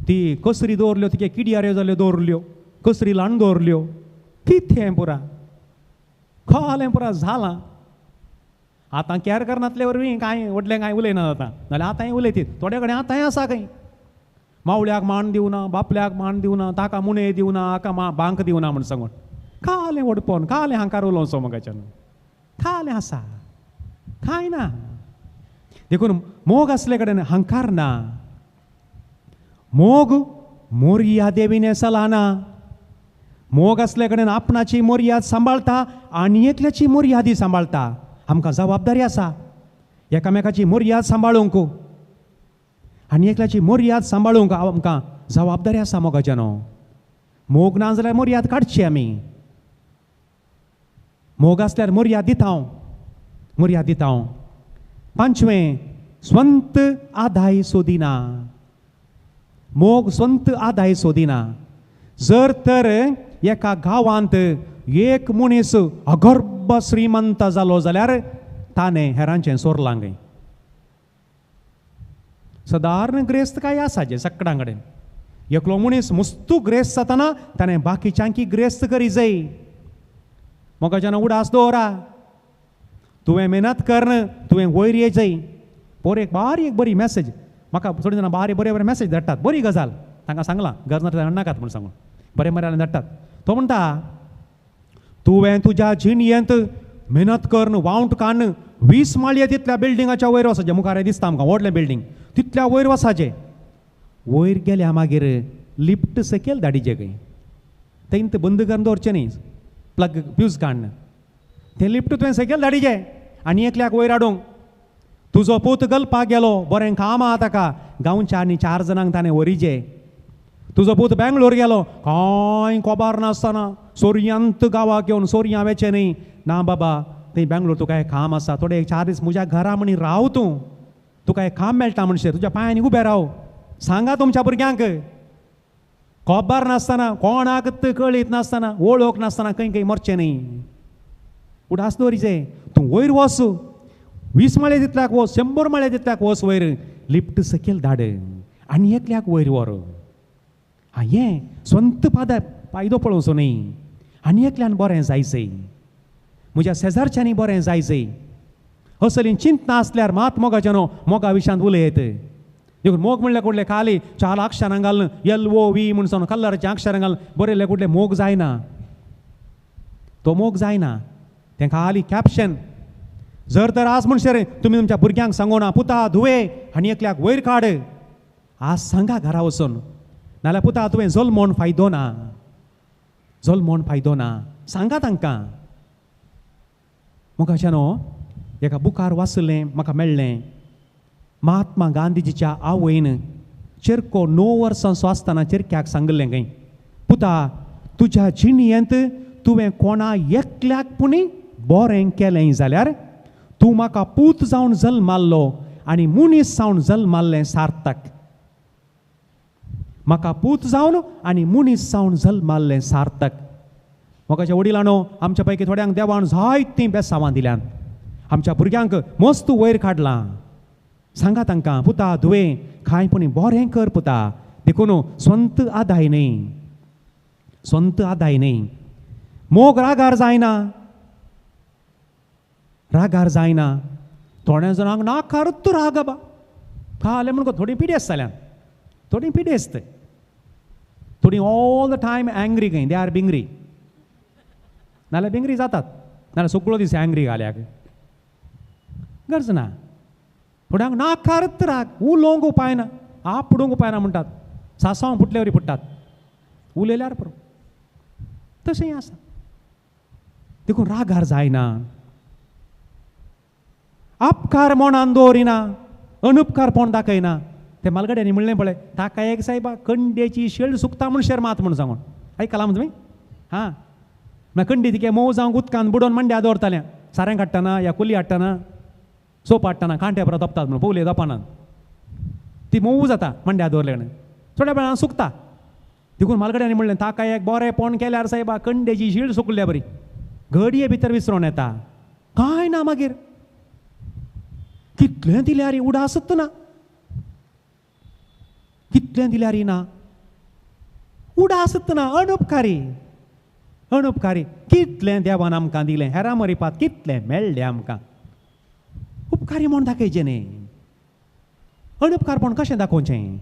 ती कसरी दवरल्यो, तिगे किडयाऱ्यो जाल्यो दवरल्यो, कसरी ल्हान दवरल्यो. कितें पुरा खोलें पुरा जालां. आतां कॅर करनातले वरवीं कांय व्हडलें कांय उलयना जाता. नाल्यार आतांय उलयतीत. थोडे कडेन आतांय आसा खंय. मावळ्याक मान दिवना, बापल्याक मान दिवना, ताका मुने दिवना, हाका भांक दिवना म्हूण सांगून कालें व्हडपण, कालें हांकार उलोवचो मोगाच्यान. कालें आसा, कांय ना. देखून मोग आसले कडेन हंकार ना. मोग मर्यादेविने चलना. मोग आसले कडेन आपणाची मर्याद सांबाळटा आनी एकल्याची मर्यादी सांबाळटा. आमकां जबाबदारी आसा एकामेकाची मर्याद सांबाळूंक आनी एकल्याची मर्याद सांबाळूंक आमकां जबाबदारी आसा मोगाच्यानो. मोग ना जाल्यार मर्याद काडची आमी. मोग आसल्यार मर्याद दिता हांव. पांचवें, स्वंत आदाय सोदिना. मोग स्वंत आदाय सोदिना. जर तर एका गांवांत एक मनीस अगर्भ श्रीमंत जालो जाल्यार ताणें हेरांचें सोरलां खंय. सादारण ग्रेस्त काय आसा जे सगळ्यां कडेन. एकलो मनीस मस्तू ग्रेस्त जातना ताणें बाकीच्यांकी ग्रेस्त करी जाय. मोगाच्यान उडास दवरा. तुवें मेहनत करन, तुवें वयर ये जाय. एक बारीक बरी मॅसेज म्हाका थोडी जाणां बारीक बरे मॅसेज धाडटात. बरी गजाल तांकां सांगलां गरज ना नाकात म्हूण सांगून बरें धाडटात. तो म्हणटा तुवें तुज्या जिणयेंत मेहनत करन, वावंट काडन 20 माळये तितल्या बिल्डिंगाच्या वयर वचचें. मुखार दिसता आमकां व्हडलें बिल्डींग, तितल्या वयर वचचें. वयर गेल्या मागीर लिफ्ट सकयल धाडिचें खंय. थंय बंद करून दवरचें न्ही, प्लग फ्यूज काडन. तें लिफ्ट तुवें सकयल धाडिचें आनी एकल्याक वयर हाडूंक. तुजो पूत गलपाक गेलो, बरें काम आहा ताका, गांवच्या आनी 4 जाणांक ताणें व्हरिचें. तुजो पूत बेंगलोर गेलो कांय खबर नासतना सोर्यांत गांवाक येवन सोर्यां वेचें न्ही ना बाबा थंय बेंगलोर तुका एक काम आसा थोडे 4 दीस म्हज्या घरा म्हणी राव तूं तुका एक काम मेळटा म्हणशे तुज्या पांयांनी उबें राव सांगा तुमच्या भुरग्यांक खबर नासतना कोणाक कळीत नासतना वळख नासतना खंय खंय मरचें न्ही उडास दवरिचें तूं वयर वच 20 माळये दितल्याक वच 100 माळये दितल्याक वच वयर लिफ्ट सकयल धाड आनी एकल्याक वयर व्हर हें स्वंत फायदो पळोवचो न्ही आनी एकल्यान बरें जायचें म्हज्या शेजारच्यांनी बरें जायचें असली चिंत नासल्यार मात मोगाचें न्हू मोगा विशयांत उलयत देखून मोग म्हणल्यार कुठले खाली 4 अक्षरां घालून LOV म्हणून कलराचें अक्षरां घालून बरयले कुठले मोग जायना तो मोग जायना तें खाली कॅप्शन जर तर आज म्हणशे तुमी तुमच्या भुरग्यांक सांगो ना पुता धुवे आनी एकल्याक वयर काड आज सांगा घरा वचून नाल्यार पुता तुवें जल्मोन फायदो ना जल्मोन फायदो ना सांगा तांकां मोगाचें न्हू एका बुकार वाचलें म्हाका मेळ्ळें महात्मा गांधीजीच्या आवयन चिरको 9 वर्सांचो आसतना चिरक्याक सांगलें खंय पुता तुज्या जिणयेंत तुवें कोणा एकल्याक पुणी बरें केलें जाल्यार तूं म्हाका पूत जावन जल्माल्लो आनी मनीस जावन जल्माल्लें सार्थक म्हाका पूत जावन आनी मनीस जावन जल्माल्लें सार्थक मोगाच्या वडिलांनो आमच्या पैकी थोड्यांक देवान जायतीं बेसांवां दिल्यात आमच्या भुरग्यांक मस्त वयर काडलां सांगा तांकां पुता धुवे खाय पुणी बरें कर पुता देखून स्वंत आदाय न्ही स्वंत आदाय न्ही मोग रागार जायना थोड्या जाणांक नाकारूच राग बा खाले म्हणून थोडी पिडेस्त जाल्यात थोडी पिडेस्त थोडी ऑल द टायम एंग्री खंय दे आर बिंगरी नाल्यार बिंगरी जातात नाल्यार सगळो दीस एंग्री घाल्याक गरज ना थोड्यांक नाकारूच राग उलोवंक उपायना आपडूंक उपायना म्हणटात सासव फुटले वरी फुट्टात उलयल्यार पुरो तशेंय आसा देखून रागार जायना आपकार मनान दवरिना अनुपकारपण दाखयना ते मालगड्यांनी म्हणलें पळय ताका एक सायबा कंडेची शेळ सुकता म्हूण शेर मात म्हूण सांगून आयकलां तुमी हां म्हळ्यार कंडी तिके मोव जावंक उदकान बुडोवन मंड्या दवरतालें सारें काडटना या कुली हाडटना सोप हाडटना कांटे परत तपतात म्हणून पवले दपानात ती मोव जाता मंड्या दवरले थोड्या वेळान सुकता देखून मालगड्यांनी म्हणलें ताका एक बरेंपण केल्यार सायबा कंडेची शीळ सुकल्या बरी घडये भितर विसरोन येता कांय ना मागीर कितलें दिल्यार उडासत ना कितलें दिल्यार ना उडासत ना अनुपकारी कितलें देवान आमकां दिलें हेरां मरिपात कितलें मेळ्ळें आमकां उपकारी म्हूण दाखयचें न्ही अनुपकारपण कशें दाखोवचें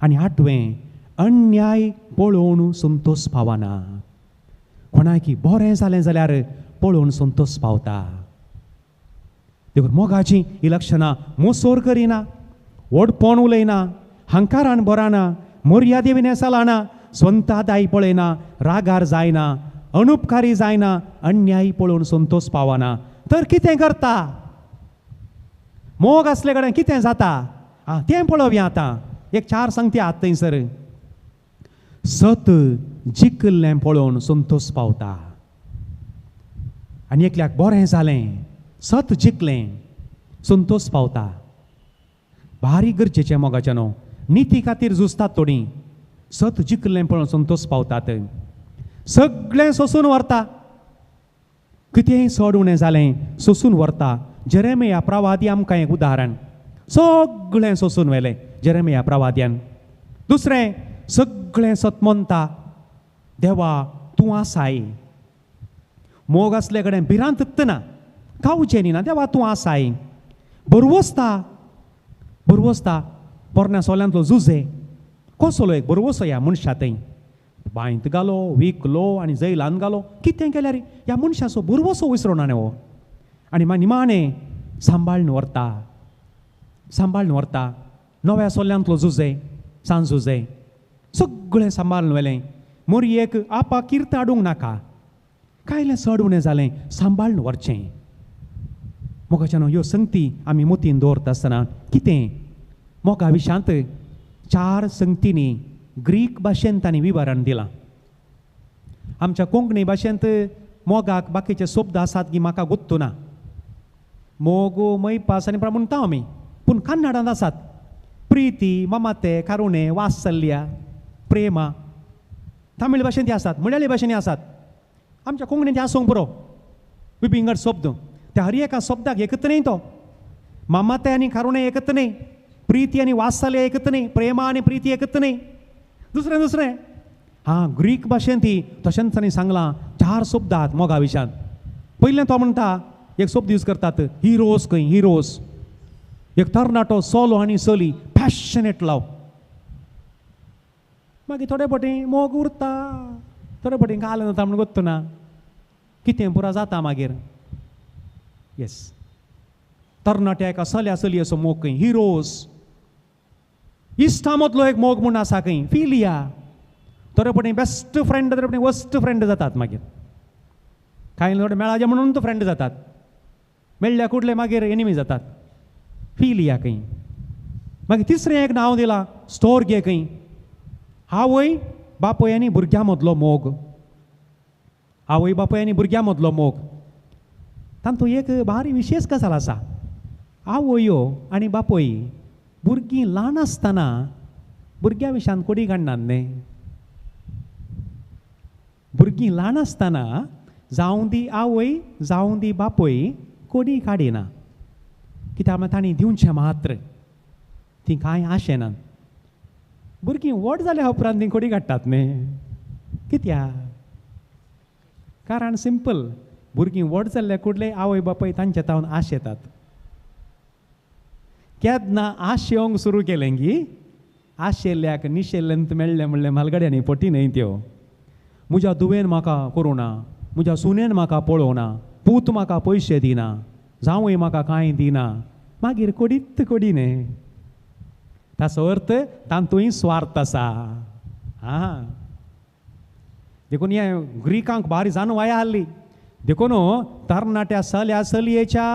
आनी 8वें अन्याय पळोवन संतोश पावना कोणाकी बरें जालें जाल्यार पळोवन संतोश पावता देखून मोगाची ही लक्षणां मोसोर करिना वडपण उलयना हंकारान बराना मर्यादेविने चलना स्वंत आदाय पळयना रागार जायना अनुपकारी जायना अन्याय पळोवन संतोश पावना तर कितें करता मोग असले कडेन कितें जाता तें पळोवया आतां एक 4 संगती आहात थंयसर सत जिखल्लें पळोवन संतोश पावता आनी एकल्याक बरें जालें सत जिखलें संतोश पावता भारी गरजेचें मोगाचें न्हू निती खातीर झुजतात थोडीं सत जिखलें पळोवन संतोश पावतात सगळें सोसून व्हरता कितेंय चड उणें जालें सोसून व्हरता जेरेमिया प्रवादी आमकां एक उदाहरण सगळें सोसून व्हेलें जेरेमिया प्रवाद्यान दुसरें सगळें सतमंता देवा तूं आसाय मोग असले कडेन भिरांत ना गावचें न्ही ना देवा तूं आसाय बरवसता पोरण्या सोल्यांतलो झुजे कसलो एक बरवसो ह्या मनशा थंय बांयत घालो विकलो आनी जैलान घालो कितें केल्यार ह्या मनशाचो बरवसो विसरोना न्ही हो आनी निमाणें सांबाळून व्हरता नव्या सोल्यांतलो झुजे सांज झुजे सगळें सांबाळून व्हेलें मोरयेक आपा किर्त हाडूंक नाका कायलें चड उणें जालें सांबाळून व्हरचें मोगाच्या न्हू ह्यो संगती आमी मोतीन दवरता आसतना कितें मोगा विशांत 4 संगतींनी ग्रीक भाशेंत तांणी विवरण दिलां. आमच्या कोंकणी भाशेंत मोगाक बाकीचे शब्द आसात की म्हाका गुत्तू ना. मोग मैपास आनी म्हणटा आमी, पूण कन्नडांत आसात. प्रिती, ममते, करुणे, वात्सल्य, प्रेमा. तमीळ भाशेंत आसात, मल्याळी भाशेंत आसात. आमच्या कोंकणींत आसूंक पुरो विभिंगड शब्द. त्या हर एका शब्दाक एकत न्ही तो. ममते आनी करुणे एकत न्ही, प्रिती आनी वात्सल्य एकत न्ही, प्रेमा आनी प्रिती एकत न्ही, दुसरें दुसरें. ग्रीक भाशेंत तशेंच तांणी सांगलां 4 शब्द आहात मोगा विशयान. पयलें तो म्हणटा, एक शब्द यूज करतात, हिरोज खंय हिरोज. एक तरणाटो सोलो आनी चली, पॅशनेट लव. मागीर थोडे फावटी मोग उरता, थोडे फावटी घाल जाता म्हण गोत्तू ना. कितें पुरो जाता मागीर. येस, तरणाट्या एका चल्या चलये असो मोग खंय हिरोज. इश्टा मदलो एक मोग म्हूण आसा खंय फिलिया. थोडे फावटी बेस्ट फ्रेंड, थोडे फावटी वर्स्ट फ्रेंड जातात मागीर. कांय थोडे मेळाजे म्हणून तो फ्रेंड जातात, मेळ्ळ्या कुडले मागीर एनिमी जातात. फिलिया खंय. मागीर तिसरें एक नांव दिलां स्टोर्गे खंय. आवय बापय आनी भुरग्यां मदलो मोग. आवय बापय आनी भुरग्यां मदलो मोग. तातूंत एक भारी विशेश गजाल आसा. आवयो आनी बापय भुरगीं ल्हान आसतना भुरग्यां विशयान कोडी काडनात न्ही. भुरगीं ल्हान आसतना जावं दी आवय जावं दी बापय कोडी काडिना. कित्याक म्हळ्यार तांणी दिवचें मात्र, ती कांय आशेनात. भुरगीं व्हड जाल्या उपरांत ती कोडी काडटात न्ही. कित्याक? कारण सिंपल, भुरगीं व्हड जाल्ल्या कुडले आवय बापय तांचे तावन आशेतात. केन्ना आशेवंक सुरू केलें की आशेल्ल्याक निशेल्ल्यांत मेळ्ळें म्हणलें म्हालगड्यांनी पटी न्हय त्यो. म्हज्या धुवेन म्हाका करूना, म्हज्या सुनेन म्हाका पळोवना, पूत म्हाका पयशे दिना, जावंय म्हाका कांय दिना, मागीर कोडीत कोडी न्ही. ताचो अर्थ तांतूय स्वार्थ आसा. देखून हे ग्रीकांक भारी जाणवाय आहली. देखून तरणाट्या चल्या चलयेच्या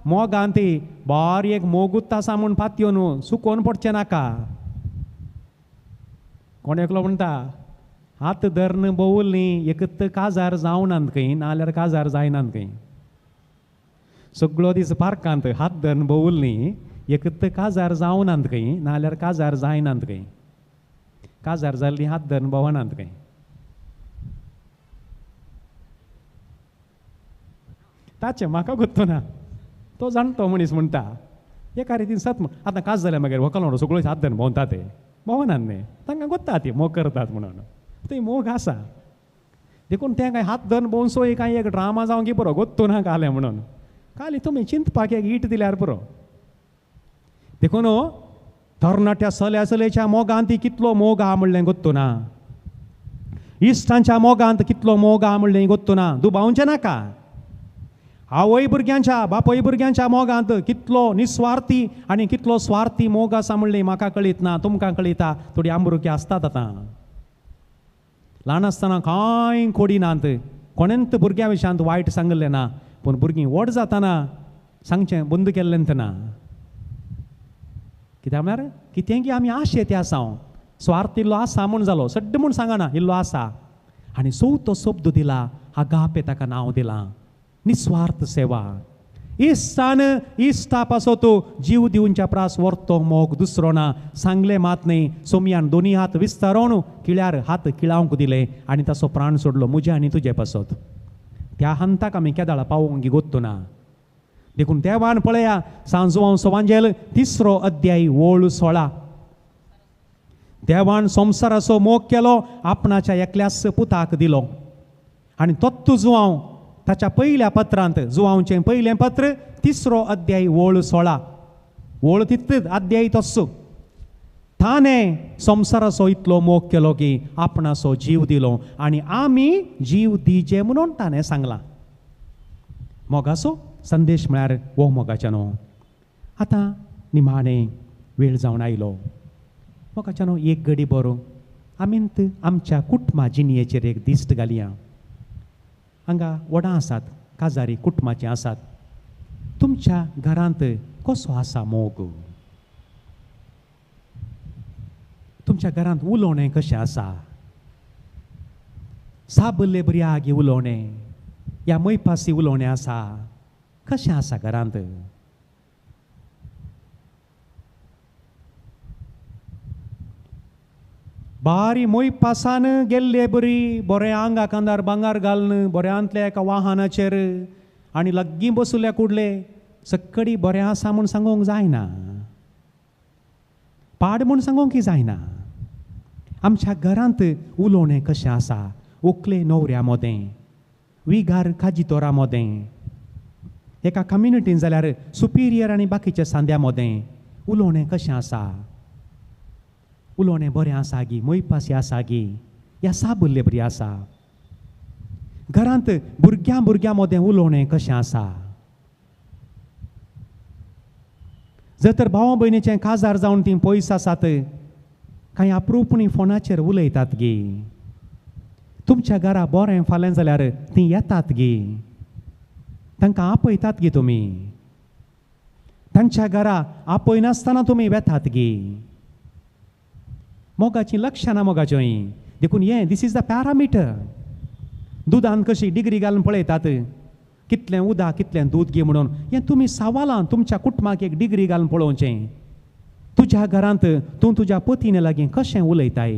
मोगांत बारी एक मोगूत आसा म्हूण पातयो न्हू, सुकोवन पडचें नाका. कोण एकलो म्हणटा, हात धਰਨ बोवल न्ही एकत काजार जावनात खंय, नाल्यार काजार जायनात खंय. सगळो दीस पार्कांत हात धरून बोवल न्ही एकत काजार जावनात खंय, नाल्यार काजार जायनात खंय. काजार जाल्ली हात धरून भोवनात खंय. ताचें म्हाका गुत्तू ना. तो जाणटो मनीस म्हणटा एका रितीन सत. आतां काज जाल्या मागीर व्हंकलो सगळो हात धरून भोंवता ते भोवनात न्ही. तांकां गुत्ता ती मोग करतात म्हणून. थंय मोग आसा. देखून तें कांय हात धरून भोंवसोय कांय एक ड्रामा जावं की पुरो गुत्तू ना काले म्हणून. खाली तुमी चिंतपाक एक ईट दिल्यार पुरो. देखून तरणाट्या चल्या चलयेच्या मोगांत कितलो मोग आहा म्हणलें गुत्तू ना. इश्टांच्या मोगांत कितलो मोग आहा म्हणलें गुत्तू ना. दुबावचें नाका. आवय भुरग्यांच्या बापय भुरग्यांच्या मोगांत कितलो निस्वार्थी आनी कितलो स्वार्थी मोग आसा म्हणलें म्हाका कळीत ना, तुमकां कळिता. थोडी आंबरुकी आसतात आतां. ल्हान आसतना कांय कोडी नात. कोणेंत भुरग्यां विशयांत वायट सांगलें ना. पूण भुरगीं व्हड जाताना सांगचें बंद केल्लेंत ना. कित्याक म्हळ्यार कितें की आमी आशे ते आसां. स्वार्थ इल्लो आसा म्हूण जालो, सड्ड म्हूण सांगना, इल्लो आसा. आनी चवथो शब्द दिला, आगापे ताका नांव दिलां, निस्वार्थ सेवा. इश्टान इश्टा पासत जीव दिवच्या प्रास व्हरतो मोग दुसरो ना. सांगले मात न्ही. सोमयान दोनी हात विस्तारोवन किळ्यार हात किळावंक दिले आनी ताचो प्राण सोडलो म्हजे आनी तुजे पासत. त्या हंताक आमी केदाळ पावोवंक गोत्तू ना. देखून देवान पळया सांजवां सवांजेल 3रो अध्याय वोळ 16. देवान संवसाराचो मोग केलो, आपणाच्या एकल्याच पुताक दिलो. आनी तोच जुवांव ताच्या पयल्या पत्रांत, जुवांवचें पयलें पत्र 3रो अध्याय वोळ 16. वोळ तितच अध्याय तस्सो. ताणें संवसाराचो इतलो मोग केलो की आपणाचो जीव दिलो आनी आमी जीव दिजे म्हणून ताणें सांगलां. मोगाचो संदेश म्हळ्यार वो मोगाच्यानो. आतां निमाणें वेळ जावन आयलो. मोगाच्यानो एक घडी बरो आमींत आमच्या कुटुंबा जिणयेचेर एक दिश्ट घालया. हांगा वडां आसात, काजारी कुटुंबाचीं आसात. तुमच्या घरांत कसो आसा मोग? तुमच्या घरांत उलोवणें कशें आसा? साबल्ले बऱ्यागी उलोवणें या मैपासी उलोवणें आसा? कशें आसा घरांत? बारी मैपासान गेल्ले बरी, बरें आंगाक अंदार भांगार घालन बऱ्यांतल्या एका वाहनाचेर आनी लग्गी बसुल्या कुडले सक्कडी बरें आसा म्हूण सांगूंक जायना, पाड म्हूण सांगूंक जायना. आमच्या घरांत उलोवणें कशें आसा? उकले न्हवऱ्या मोदें, विगार काजितोरा मोदें, एका कम्युनिटीन जाल्यार सुपिरियर आनी बाकीच्या सांद्या मोदें उलोवणें कशें आसा? उलोवणें बरें आसा गी? मैपासी आसा गी? या साबुल्लें बरी आसा? घरांत भुरग्यां मोदें उलोवणें कशें आसा? जर तर भावा भयणीचें काजार जावन तीं पयस आसात, कांय अप्रूपणी फोनाचेर उलयतात गी. तुमच्या घरा बरें फाल्यां जाल्यार तीं येतात गी. तांकां आपयतात गी तुमी. तांच्या घरा आपयनासतना तुमी वेतात गी. मोगाचीं लक्षणां मोगाचीं देखून हें दीस इज द पॅरामिटर. दुदान कशी डिग्री घालून पळयतात, कितलें उदक कितलें दूद घे म्हणून. हें तुमी सवालान तुमच्या कुटुंबाक एक डिग्री घालून पळोवचें. तुज्या घरांत तूं तुज्या पतीने लागीं कशें उलयताय?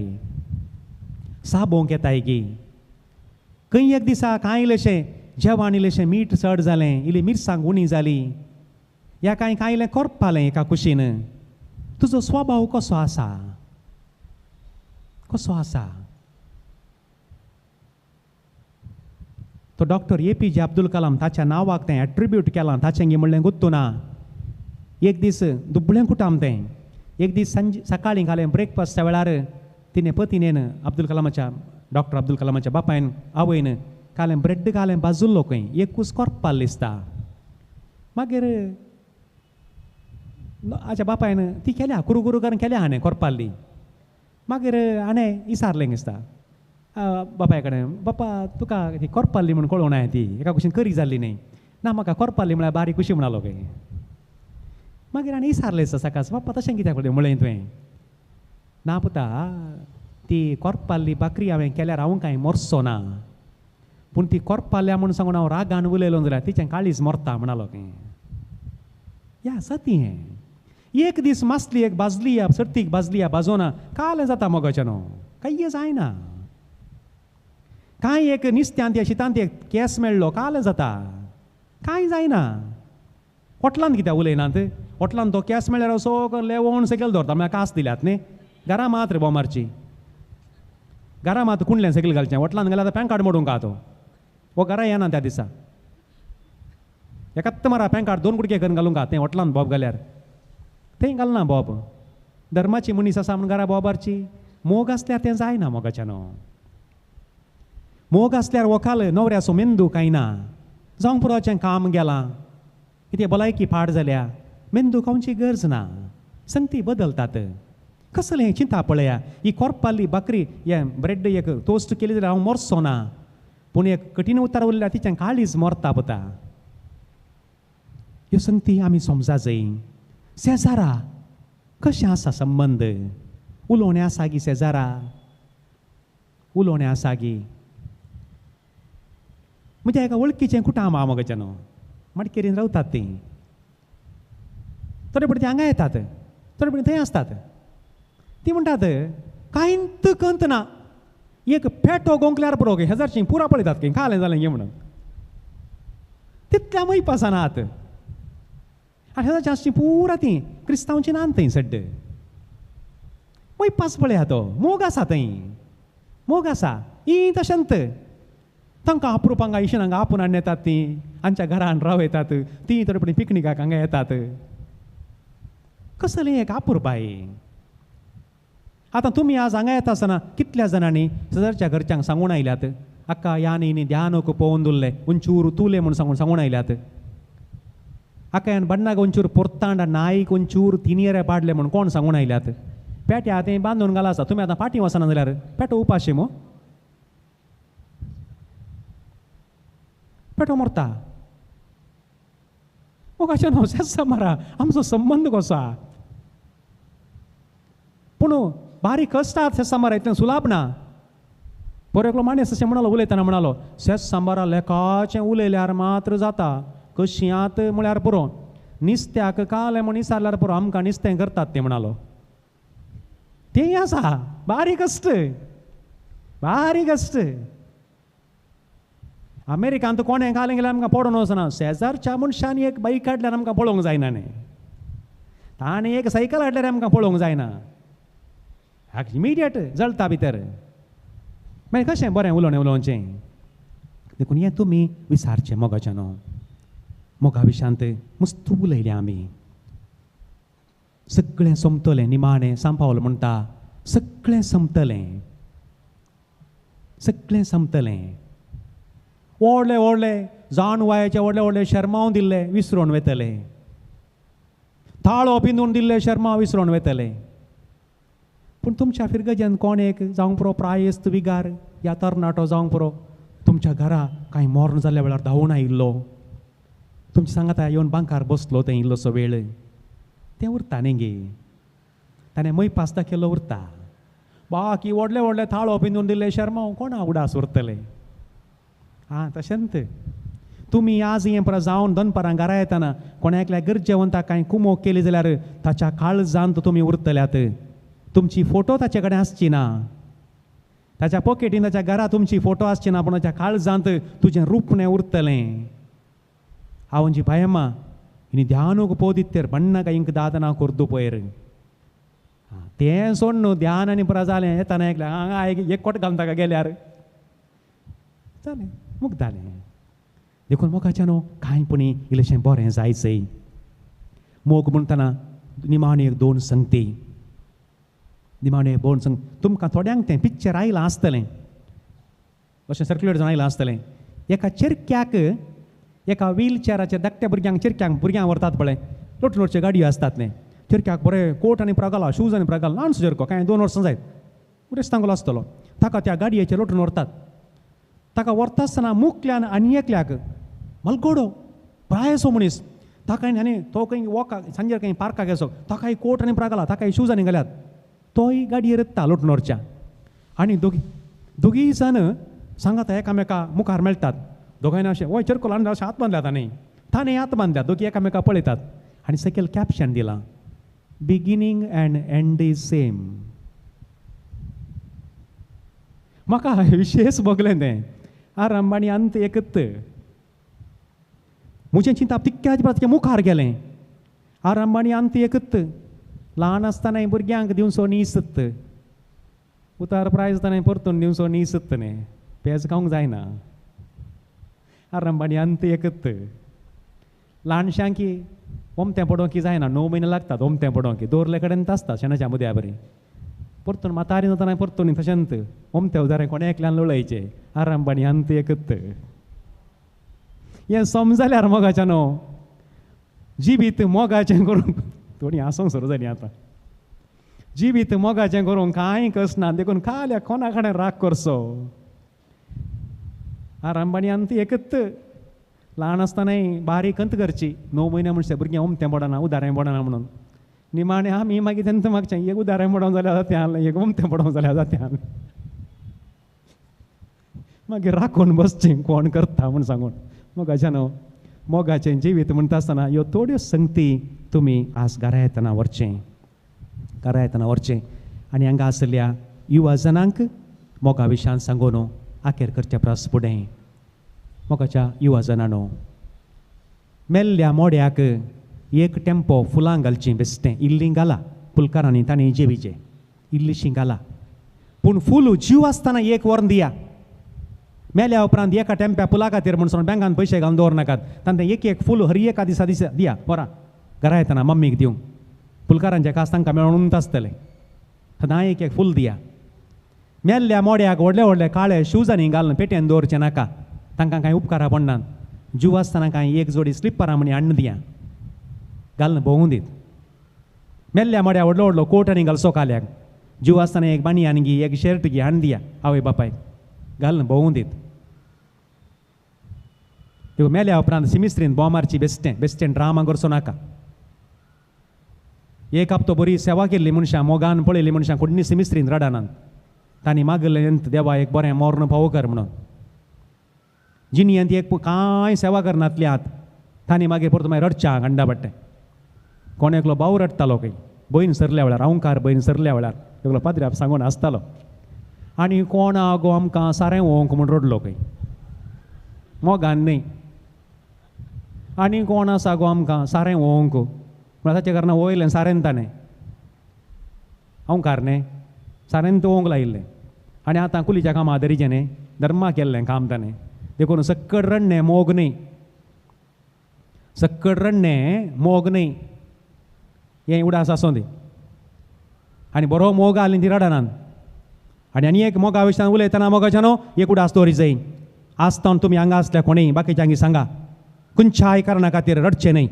साबोंक येताय गी? खंय एक दिसा कांय इल्लेशें जेवण इल्लेशें मीठ चड जालें, इल्ली मिरसांग उणी जाली, या कांय इल्लें करपालें एका कुशीन, तुजो स्वभाव कसो आसा? कसो आसा? तो डॉक्टर APJ अब्दुल कलाम ताच्या नांवाक तें एट्रिब्यूट केलां, ताचें गी म्हणलें गुत्तू ना. एक दीस दुबळें कुटाम तें. एक दीस सकाळीं घालें ब्रेकफास्टच्या वेळार तिने पतीनेन डॉक्टर अब्दुल कलामाच्या बापायन आवयन घालें ब्रेड घालें बाजुल्लो खंय एक कूस करपाल दिसता. मागीर हाच्या बापायन ती केल्या कुरू करून केल्या हाणें करपाली. मागीर हाणें विचारलें दिसता बापाय कडेन, बापा तुका ती करपाली म्हूण कळोवं ना ती एका कुशीन करी जाल्ली न्ही. ना म्हाका करपाली म्हळ्यार बारीक कुशी म्हणालो खंय. मागीर हाणें विचारलें दिसता सकाळच, बापा तशें कित्याक म्हळें तुवें? ना पुता, ती करपाल्ली बाकरी हांवें केल्यार हांव कांय मरचो ना, पूण ती करपाल्या म्हूण सांगून हांव रागान उलयलो जाल्यार तिचें काळीज मरता म्हणालो खंय. या सती हें एक दीस मासली एक बाजली या सर्तीक बाजली या बाजोना कालें जाता मोगाचें न्हू, कांय जायना. कांय एक निस्त्यांत शितांत एक केस मेळ्ळो कालें जाता, कांय जायना. हॉटलांत कित्याक उलयनात? हॉटलांत तो केस मेळ्ळ्यार सगळो लेवोन सकयल दवरता, म्हळ्यार कास दिल्यात न्ही. घरा मात रे बोमारची, घरा मात कुंडल्यान सकयल घालचें. हॉटलांत गेल्यार पॅन कार्ड मोडूंक का तो, वो घरा येना त्या दिसा. एकात्त मारा पॅन कार्ड 2 कुडके करून घालूंक का तें हॉटलांत बॉब घाल्यार थंय घालना बॉब. धर्माची मनीस आसा म्हूण घरा बॉबारची. मोग आसल्यार तें जायना मोगाचें न्हू. मोग आसल्यार वकाल न्हवऱ्याचो मेंदू कांय ना. जावंक पुरोचें काम गेलां, कितें भलायकी पाड जाल्या, मेंदू खावची गरज ना. संगती बदलतात. कसलें चिंता पळया. ही करपाली बाकरी हें ब्रेड एक टोस्ट केली जाल्यार हांव मरचो ना, पूण एक कठीण उतार उरल्यार तिचें काळीज मरता पुता. ह्यो संगती आमी समजा जाय. शेजारा कशें आसा संबंद? उलोवणें आसा गी शेजारा? उलोवणें आसा गी? म्हणजे एका वळखीचें कुटाम आहा मोगाचें न्हू. मडकेरीन रावतात तीं. थोडे पडटी हांगा येतात, थोडे पडटी थंय आसतात. ती म्हणटात कांयत कंत ना, एक पेटो गोंकल्यार पुरो गे हेजारची पुरा पळयतात खंय कालें जालें गे म्हणून. तितल्या मैपासानात आनी हेजारची आसची पुरा ती क्रिस्तांवची नान थंय सड्ड. मैपास पळया तो. मोग आसा थंय, मोग आसा. ही तशेंत तांकां अप्रुपांगा इशिनांगा आपूण हाडून येतात तीं, आमच्या घरान रावयतात तीं. थोडे पडटी पिकनिकाक हांगा येतात. कसलें एक अप्रुपाय. आतां तुमी आज हांगा येता आसतना कितल्या जाणांनी शेजारच्या घरच्यांक सांगून आयल्यात, अक्का या न्ही ध्यानक पळोवन उरलें उंचूर तुले म्हणून सांगून आयल्यात. अक्का ह्यान बण्णाक उंचूर पोरतांड नाईक उंचूर तिनियरे पाडले म्हणून कोण सांगून आयल्यात. पेट्या तें बांदून घाला आसा. तुमी आतां फाटीं वचना जाल्यार पेटो उपाशी मो, पेटो मरता. मोगाचें न्हू शेजा मारा. आमचो संबंद कसो आहा. पूण बारीक कस्ता शेत सांबार इतलें सुलाब ना. बरो एकलो माणूस अशें म्हणालो उलयतना म्हणालो शेत सांबारा लेकाचें उलयल्यार मात्र जाता, कश्यांत म्हळ्यार पुरो, नुस्त्याक काले म्हण विचारल्यार पुरो आमकां नुस्तें करतात ते म्हणालो. तें आसा बारीक अस्ट, बारीक अस्ट. अमेरिकांत कोणें घालें गेल्यार आमकां पडोवन वचना. शेजारच्या मनशांनी एक बाईक हाडल्यार आमकां पळोवंक जायना न्ही, ताणें एक सायकल हाडल्यार आमकां पळोवंक जायना. इमिडियट जळटा भितर. मागीर कशें बरें उलोवचें. देखून हें तुमी विचारचें मोगाच्यान. मोगा विशांत मस्त उलयलें आमी. सगळें सोंपतलें, निमाणें सांपावलें म्हणटा, सगळें संपतलें, सगळें संपतलें. व्हडले व्हडले जाण वयाचे व्हडले व्हडले शर्माव दिल्ले विसरून वयतले. थाळो पिंदून दिल्ले शर्मा विसरून वयतले. पूण तुमच्या फिरगज्यान कोण एक जावंक पुरो प्रायस्त विगार या तरणाटो जावंक पुरो तुमच्या घरा कांय मरण जाल्ल्या वेळार धांवून आयिल्लो, तुमच्या सांगाता येवन बांकार बसलो थंय इल्लोसो वेळ, तें उरता न्ही गे. ताणें मै पास्ता केलो उरता. बाकी व्हडले व्हडले थाळो पिंदून दिल्ले शर्माव कोणा उडास उरतले. तशेंत तुमी आज हें परत जावन दनपारां घरा येतना कोणाकल्या गरजेवंताक कांय कुमोग केली जाल्यार ताच्या काळजांत तुमी उरतल्यात. तुमची फोटो ताचे कडेन आसची ना, ताच्या पॉकेटीन ताच्या घरा तुमची फोटो आसची ना, पूण ताच्या काळजांत तुजें रूपणें उरतलें. हांव जी भयमा इनी ध्यानूक पोदित्तेर बण्णाक इंक दादना कोर्दू पयर. तें सोड न्हू, ध्यान आनी पुरा जालें येताना एकल्या एक कोट घालून ताका गेल्यार जालें, मुख जालें. देखून मोगाच्या न्हू कांयपणी इल्लेशें बरें जायचंय. मोग म्हणटना निमाणे एक दोन संगती, निमाणे दोन संग. तुमकां थोड्यांक तें पिक्चर आयलां आसतलें, अशें सर्क्युलेट जावन आयलां आसतलें. एका चिरक्याक एका व्हीलचॅराचेर धाकट्या भुरग्यांक व्हरतात पळय, लोट लोटच्यो गाडयो आसतात न्ही. चिरक्याक बरें कोट आनी प्रगाला, शूज आनी प्रगाला, ल्हानसो चिरको, कांय 2 वर्सां जायत, उरेस तांगलो आसतलो. ताका त्या गाडयेचेर लोटून व्हरतात. ताका व्हरता आसतना मुखल्यान आनी एकल्याक मलगोडो प्रायसो मनीस ताका आनी तो खंय वॉकाक सांजेर खंय पार्काक गेसो, ताकाय कोट आनी प्रगाला, ताकाय शूज आनी घाल्यात. तोय गाडयेर येता लोटून व्हरच्या. आनी दोगी जाण सांगाता एकामेका मुखार मेळटात. दोगांयनी अशें वय चिरको ल्हान अशें हात बांदल्यात आनी ताणें हात बांदल्यात. दोगी एकामेका पळयतात आनी सकयल कॅप्शन दिलां, beginning and and is same. म्हाका विशेष भोगलें तें. आरंभ आनी अंत एकच. म्हजें चिंतप तितक्या मुखार गेलें. आरंभ आनी अंत एकच. ल्हान आसतना भुरग्यांक दिवचो नीसत, उतार प्रायज ताणें परतून दिवचो नीसत न्ही, पेज खावंक जायना. आरंभ आनी अंत एकच. ल्हानशांक ओमतें पडोवंक जायना, 9 म्हयने लागतात ओमतें पडोवंक. दवरले कडेन आसता शेणाच्या मुद्या बरी. परतून म्हातारी जाताना परतून तशेंत ओमतें उदारें कोणें एकल्यान लोळयचें. आरंभ आनी अंत एकच. हें समजल्यार मोगाचें न्हू, जिवीत मोगाचें करूंक थोडीं आसूंक सुरू जालीं आतां. जिवीत मोगाचें करूंक कांय कसना, देखून खाल्या कोणा कडेन राग करचो. आरंभ आनी अंत एकच. ल्हान आसतनाय बारीक अंत करची. 9 म्हयने म्हणचे भुरगें ओमतें पडना, उदारें पडना म्हणून. निमाणें आमी मागीर तेंच मागचें, एक उदारें पडोवंक जाल्यार जातें, एक ओमतें पडोवंक जाल्यार जातें. मागीर राखून बसचें कोण करता म्हूण सांगून. मोगाचें न्हू, मोगाचें जिवीत म्हणटा आसतना ह्यो थोड्यो संगती तुमी आज घरा येतना व्हरचें, घरा येतना व्हरचें. आनी हांगा आसलेल्या युवा जनांक मोगा विशयान सांगून आखेर करचें प्रस फुडें. मोगाच्या युवा जनांनो, मेल्ल्या मोड्याक एक टेम्पो फुलां घालचीं बेश्टें. इल्लीं घाला, पुलकारांनी ताणें जेवीचें, इल्लीशीं घाला, पूण फूल जीव आसतना एक वर दिया. मेल्या उपरांत एका टेम्प्या फुला खातीर म्हणून बँकान पयशे घालून दवरनाकात. तांकां एक फूल हर एका दिसा दिया बरा. घरा येतना मम्मीक दिवंक, पुलकारांचें खास तांकां मेळोन उंत आसतलें. सदां एक फूल दिया. मेल्ल्या मोड्याक व्हडले व्हडले काळे शूज आनी घालून पेट्यान दवरचें नाका, तांकां कांय उपकारा पडनात. जीव आसतना कांय एक जोडी स्लिपरां म्हणी हाडून दिया, घालून भोवूं दीत. मेल्ल्या मोड्या व्हडलो व्हडलो कोट आनी घाल सोकाल्याक. जीव आसतना एक बानियान घे, एक शर्ट घे हाडून दिया आवय बापायक, घालून भोवूं दीत. देखून मेल्या उपरांत सिमिस्त्रीन बोमारची बेश्टें ड्रामा करचो नाका. एक हप्तो बरी सेवा केल्ली मनशां मोगान पळयली मनशां कोणी मिस्त्रीन रडानात तांणी मागलें देवा एक बरें मोर्ण फावो कर म्हणून जिनियंत एक कांय सेवा करनातली आत तांणी मागीर परत मागीर रडच्या गंडा पडटें कोण एकलो भाव रडटालो खंय भयण सरल्या वेळार अहंकार भयण सरल्या वेळार एकलो पाद्र्याप सांगून आसतालो आनी कोण गो आमकां सारें वोंक म्हूण रडलो खंय मोगान न्ही आनी कोण आसा गो आमकां सारें वोंक म्हण ताचे कारणान वयलें सारें ताणें अहंकार न्ही सारें वोंक लायिल्लें आनी आतां कुलीच्या कामां आदारीचें न्ही धर्मा केल्लें काम ताणें देखून सक्कड रडणें मोग न्ही सक्कड रडणें मोग न्ही हें उडास आसूं दी आनी बरो मोग आली ती रडनात आनी एक मोगा विशयान उलयतना मोगाच्या न्हू एक उडास दवरी जाय आसतना तुमी हांगा आसल्या कोणीय बाकीच्यांक सांगा खंयच्याय कारणा खातीर रडचें न्ही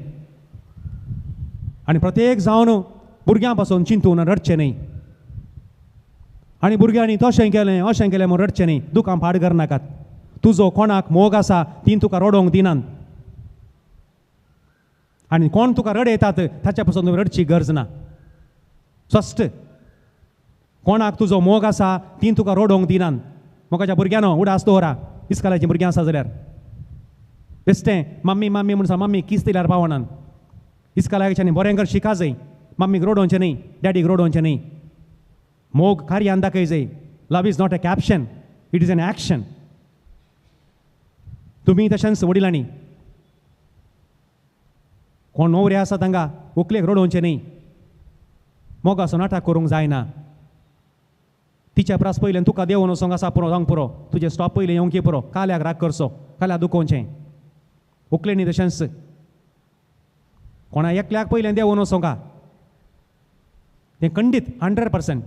आनी प्रत्येक जावन भुरग्यां पासून चिंतून रडचें न्ही आनी भुरग्यांनी तशें केलें अशें केलें म्हूण रडचें न्ही दुखां पाड करनाकात तुजो कोणाक मोग आसा ती तुका रडोवंक दिनात आनी कोण तुका रडयतात ताच्या पासून तुवें रडची गरज ना स्पश्ट कोणाक तुजो मोग आसा ती तुका रडोवंक दिनात मोगाच्या भुरग्यानो उडास दवरा इस्कालाचीं भुरग्यां आसा जाल्यार बेश्टें मम्मी मम्मी म्हणून मम्मी किस दिल्यार पावनात इस्कालाच्यानी बरें कर शिका जाय मम्मीक रडोवचें न्ही डॅडीक रडोवचें न्ही मोग कार्यान दाखय जाय love is not a caption it is an action तुमी तशेंच वडिलांनी कोण न्हवरे आसा तांकां व्हंकलेक रडोवचें न्ही मोगाचो नाटक करूंक जायना तिच्या प्रास पयलें तुका देंवन वचोंक आसा पुरो जावंक पुरो तुजें स्टॉप पयलें येवंक पुरो काल्याक राग करचो काल्याक दुखोवचें व्हंकलेनी तशेंच कोणा एकल्याक पयलें देंवन वचोंका तें खंडीत 100%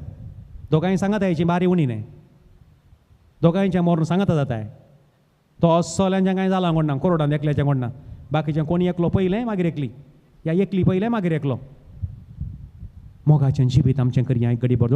दोगांय सांगात हेची बारी उणी न्ही दोगांयचें मोरण सांगात जाताय तो अस्सोल्यांचें कांय जालां कोण ना कोरोडान एकल्याचें कोण ना बाकीचें कोणी एकलो पयलें मागीर एकली या एकली पयलें मागीर एकलो मोगाचें जिवीत आमचें करया एक घडी बरो